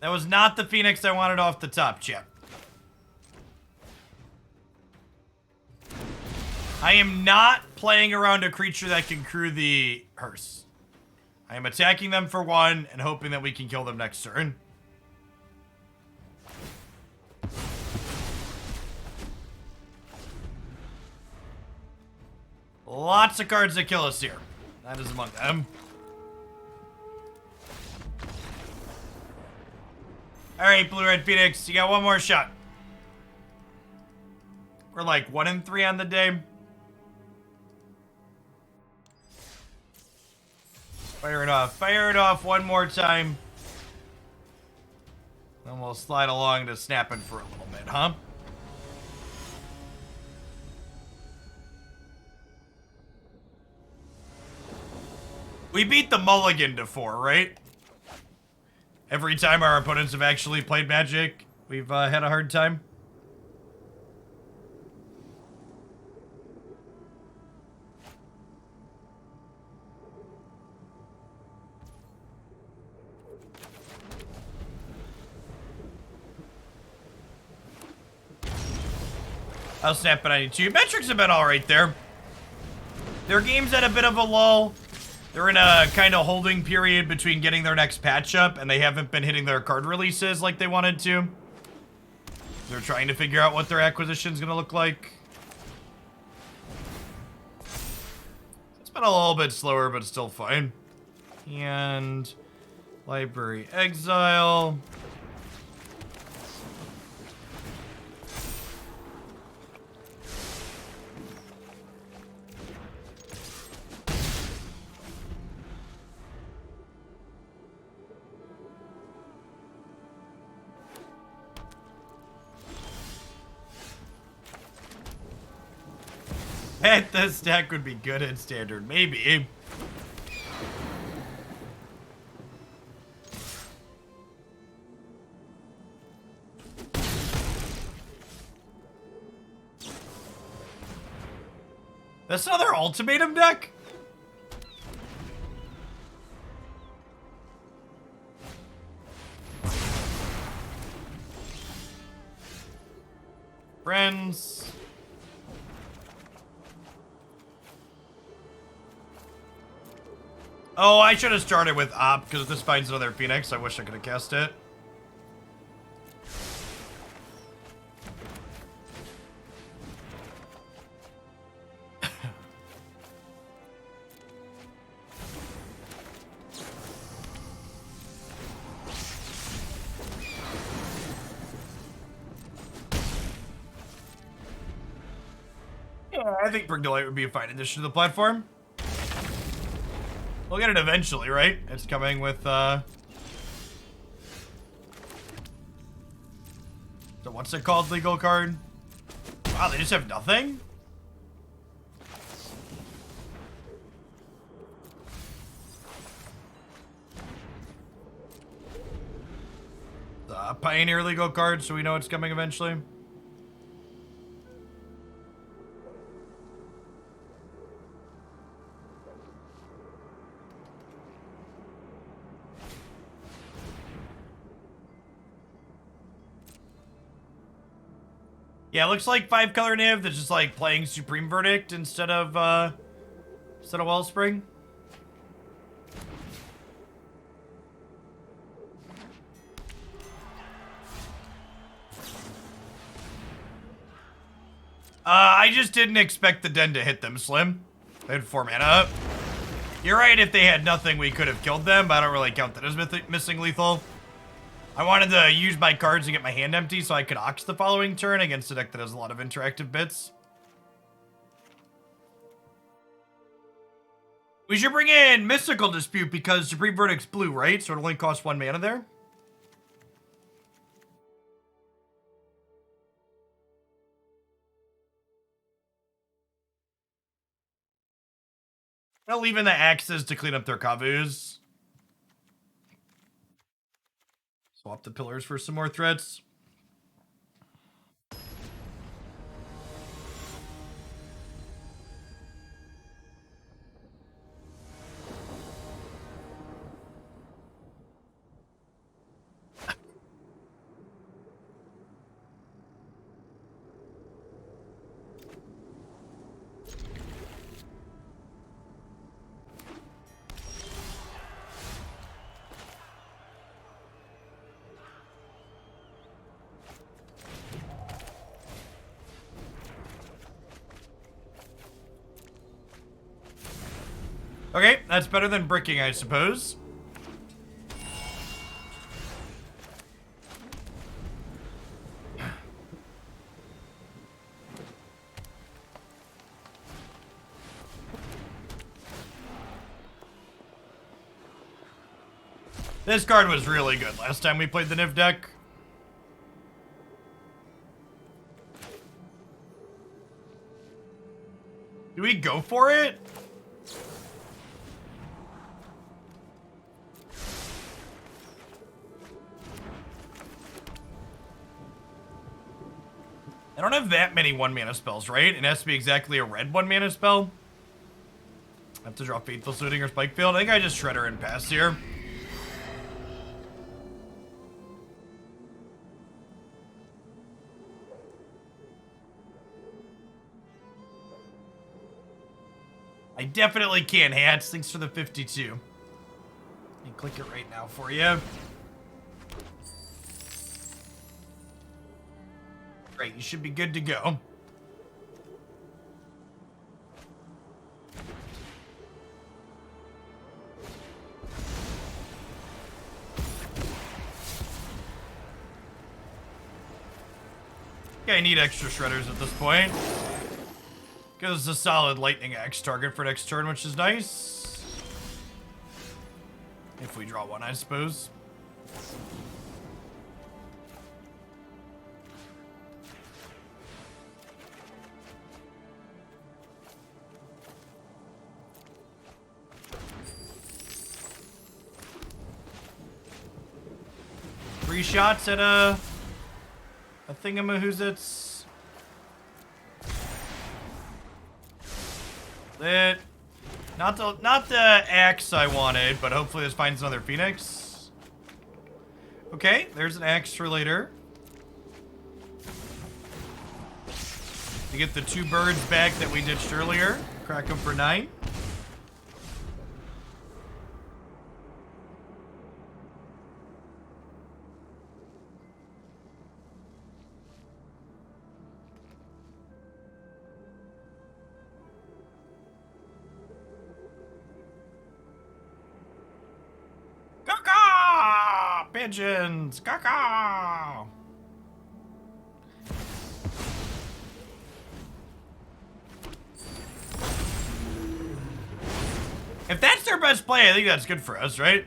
That was not the Phoenix I wanted off the top, chat. I am not playing around a creature that can crew the hearse. I am attacking them for 1 and hoping that we can kill them next turn. Lots of cards that kill us here. That is among them. Alright, Blue-Red Phoenix, you got 1 more shot. We're like 1 and 3 on the day. Fire it off. Fire it off 1 more time. Then we'll slide along to snapping for a little bit, huh? We beat the mulligan to 4, right? Every time our opponents have actually played Magic, we've had a hard time. I'll snap at 92. Metrics have been alright there. Their game's at a bit of a lull. They're in a kind of holding period between getting their next patch up, and they haven't been hitting their card releases like they wanted to. They're trying to figure out what their acquisition's gonna look like. It's been a little bit slower, but still fine. And library exile. bet this deck would be good in Standard. Maybe. That's another ultimatum deck? Friends. Oh, I should have started with Op, because if this finds another Phoenix, I wish I could have cast it. Yeah, I think Brigdolite would be a fine addition to the platform. We'll get it eventually, right? It's coming with, So what's it called, legal card? Wow, they just have nothing? The Pioneer legal card, so we know it's coming eventually. Yeah, it looks like 5-color Niv that's just like playing Supreme Verdict instead of Wellspring. I just didn't expect the Den to hit them, Slim. They had 4 mana up. You're right, if they had nothing, we could have killed them, but I don't really count that as missing lethal. I wanted to use my cards and get my hand empty so I could Ox the following turn against a deck that has a lot of interactive bits. We should bring in Mystical Dispute because Supreme Verdict's blue, right? So it only costs 1 mana there. I'll leave in the axes to clean up their Kavus. Swap the pillars for some more threats. Okay, that's better than bricking, I suppose. This card was really good last time we played the Niv deck. Do we go for it? I don't have that many 1-mana spells, right? It has to be exactly a red 1-mana spell. I have to draw Faithless Looting or Spikefield. I think I just Shredder and pass here. I definitely can't hatch. Thanks for the 52. Let me click it right now for you. Great, you should be good to go. Okay, I need extra shredders at this point. Gives us a solid lightning axe target for next turn, which is nice. If we draw one, I suppose. 3 shots at a thingamahoots. Lit. Not the axe I wanted, but hopefully this finds another Phoenix. Okay, there's an axe for later. To get the 2 birds back that we ditched earlier. Crack them for 9. Caw-caw! Pigeons! Caw-caw! If that's their best play, I think that's good for us, right?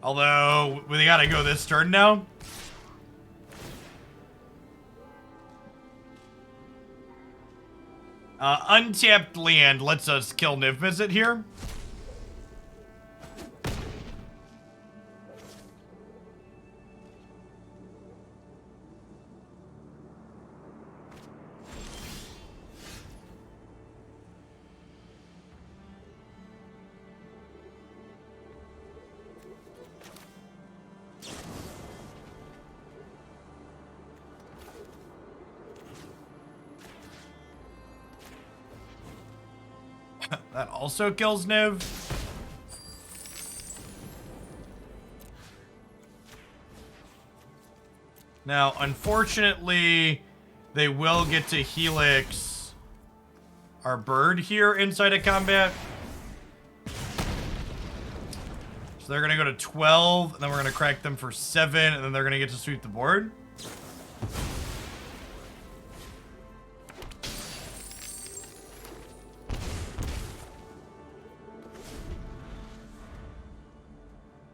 Although, they gotta go this turn now. Untapped land lets us kill Niv Visit here. That also kills Niv. Now, unfortunately, they will get to Helix our bird here inside of combat. So they're going to go to 12, and then we're going to crack them for 7, and then they're going to get to sweep the board.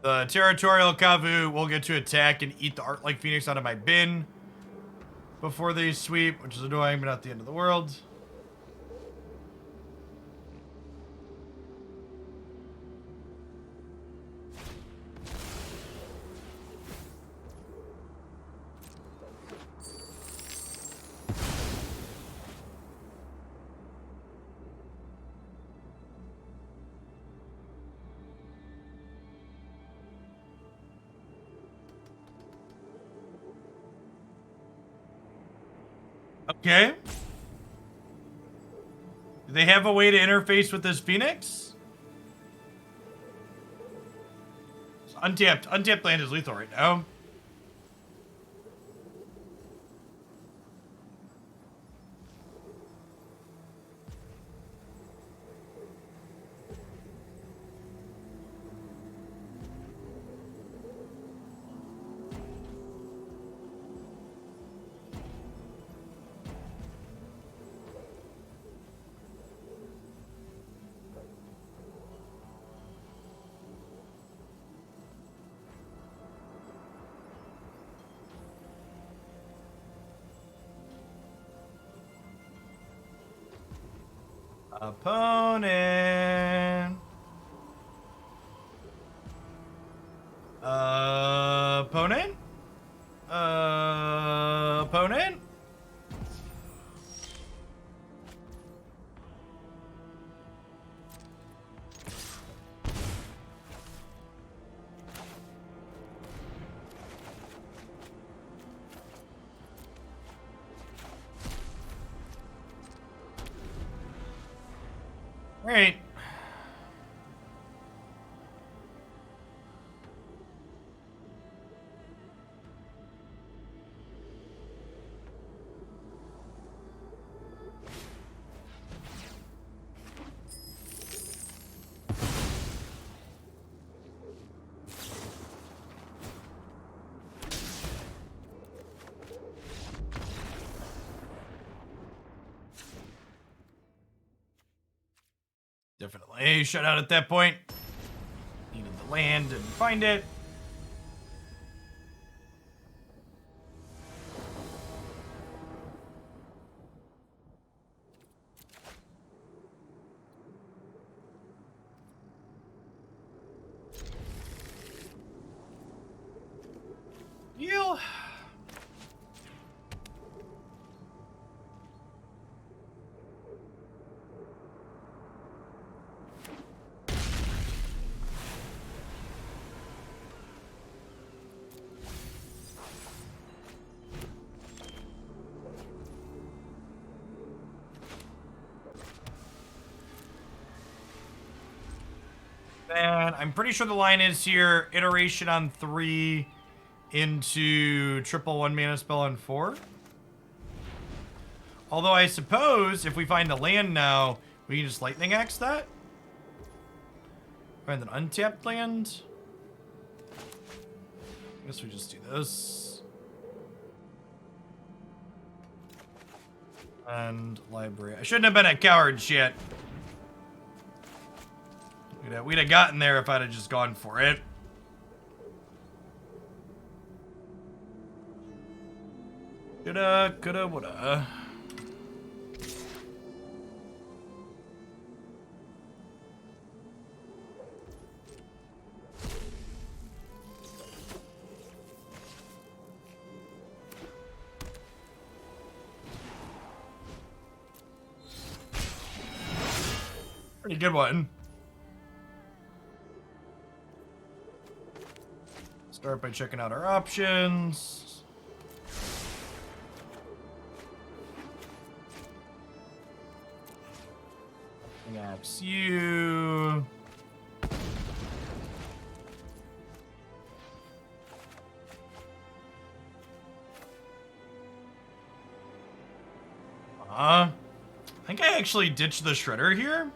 The Territorial Kavu will get to attack and eat the Arclight Phoenix out of my bin before they sweep, which is annoying, but not the end of the world. Okay. Do they have a way to interface with this Phoenix? Untapped land is lethal right now. Opponent. Opponent? Opponent? Right. Definitely shut out at that point. Needed the land, didn't find it. And I'm pretty sure the line is here, iteration on 3 into triple 1-mana spell on 4. Although I suppose if we find the land now, we can just Lightning Axe that. Find an untapped land. I guess we just do this. And library. I shouldn't have been a coward shit. We'd have gotten there if I'd have just gone for it. Coulda, coulda, woulda. Pretty good one. Start by checking out our options. Axe you. I think I actually ditched the Shredder here.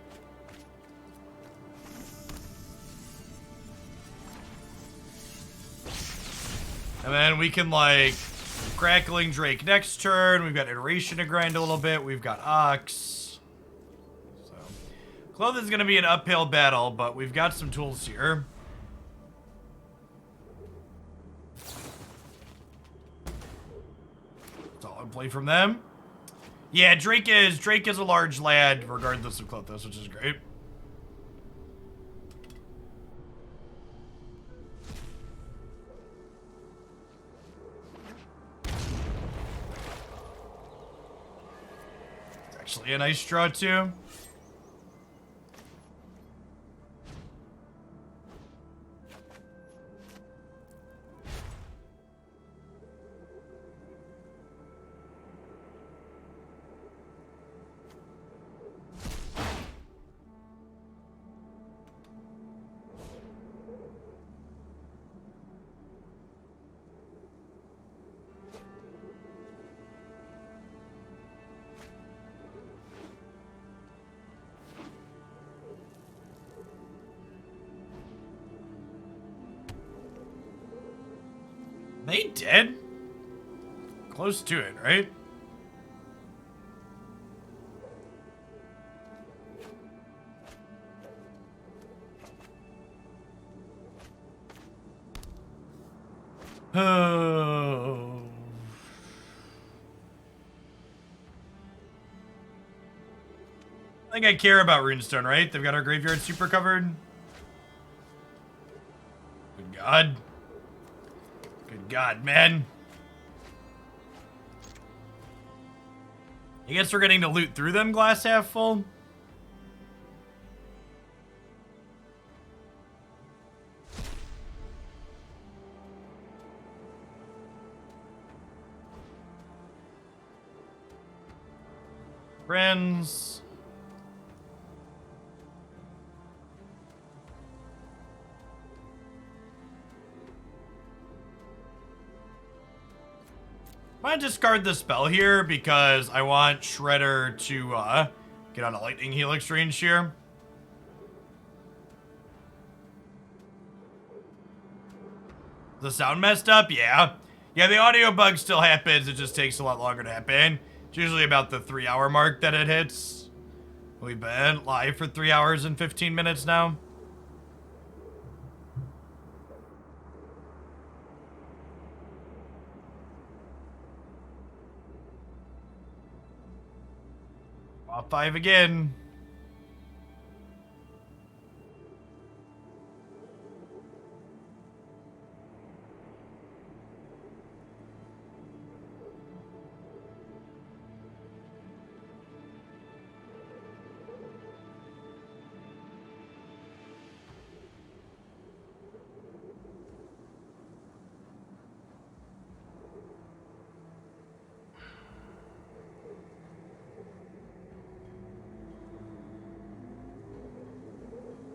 And then we can, like, Crackling Drake next turn. We've got Iteration to grind a little bit. We've got Ox. So, Clothing's going to be an uphill battle, but we've got some tools here. Solid play from them. Yeah, Drake is a large lad, regardless of Clothos, which is great. Actually a nice draw too. They dead? Close to it, right? Oh. I think I care about Runestone, right? They've got our graveyard super covered. Good God. Good God, man. I guess we're getting to loot through them glass half full. Friends. I'm gonna discard the spell here because I want Shredder to get on a Lightning Helix range here. The sound messed up? Yeah. Yeah, the audio bug still happens. It just takes a lot longer to happen. It's usually about the 3-hour mark that it hits. We've been live for 3 hours and 15 minutes now. Top 5 again.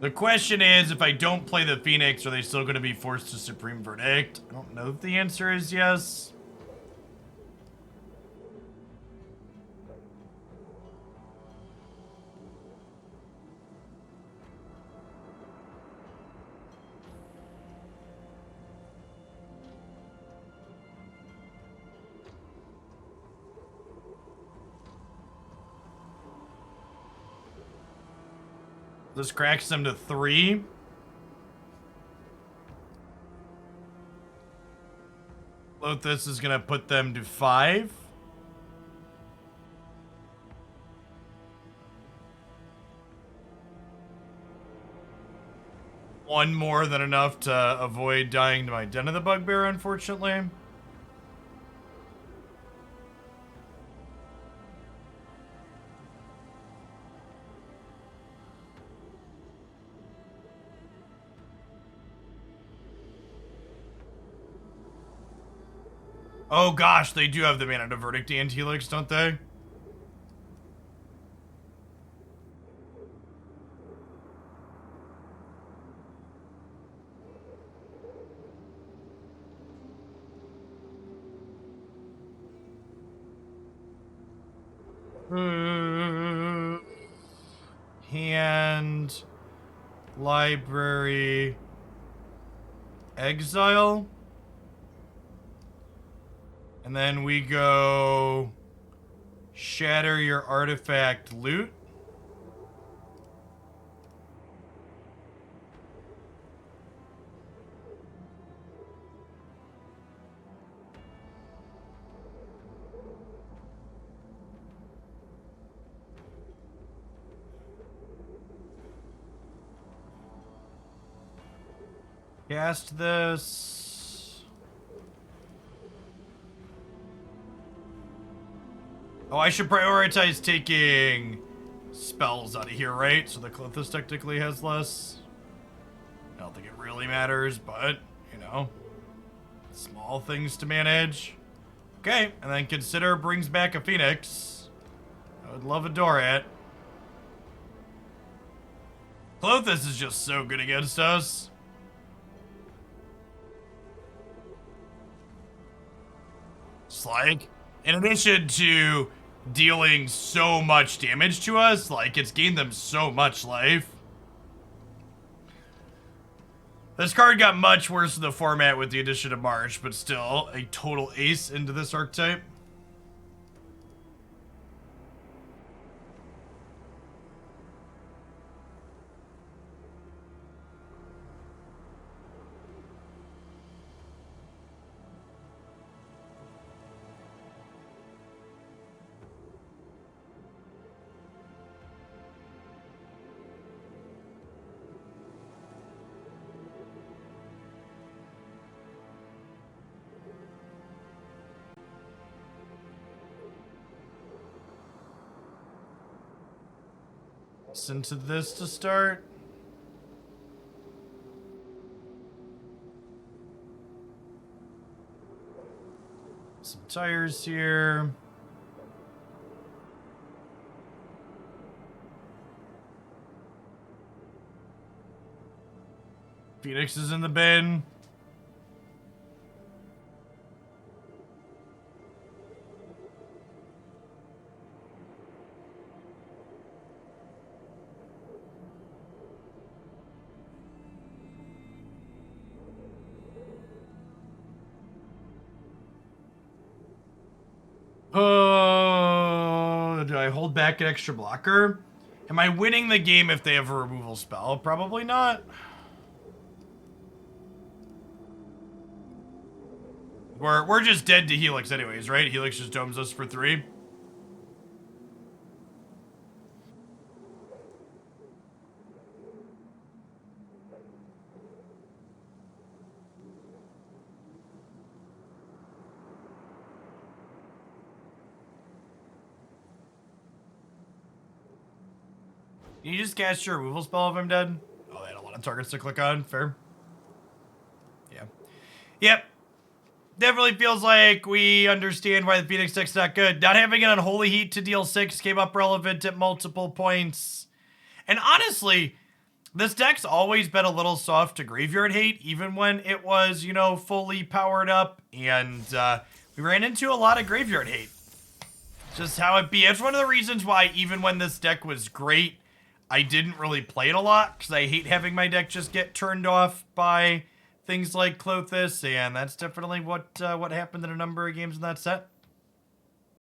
The question is, if I don't play the Phoenix, are they still going to be forced to Supreme Verdict? I don't know if the answer is yes. This cracks them to 3. Lothus is gonna put them to 5. One more than enough to avoid dying to my Den of the Bugbear, unfortunately. Oh gosh, they do have the mana to Verdict and Helix, don't they? Hand, library, exile. And then we go shatter your artifact loot. Cast this. Oh, I should prioritize taking spells out of here, right? So the Clothis technically has less. I don't think it really matters, but, you know, small things to manage. Okay, and then consider brings back a Phoenix. I would love a Dorat. Clothis is just so good against us. It's like, in addition to dealing so much damage to us, like, it's gained them so much life. This card got much worse in the format with the addition of March, but still, a total ace into this archetype. Listen to this to start. Some tires here. Phoenix is in the bin. Oh, do I hold back an extra blocker? Am I winning the game if they have a removal spell? Probably not. We're just dead to Helix anyways, right? Helix just domes us for 3. Can you just cast your removal spell if I'm dead? Oh, they had a lot of targets to click on. Fair. Yeah. Yep. Definitely feels like we understand why the Phoenix deck's not good. Not having an Unholy Heat to deal 6 came up relevant at multiple points. And honestly, This deck's always been a little soft to graveyard hate, even when it was, you know, fully powered up, and we ran into a lot of graveyard hate. Just how it be. It's one of the reasons why, even when this deck was great, I didn't really play it a lot, because I hate having my deck just get turned off by things like Clothis, and that's definitely what happened in a number of games in that set.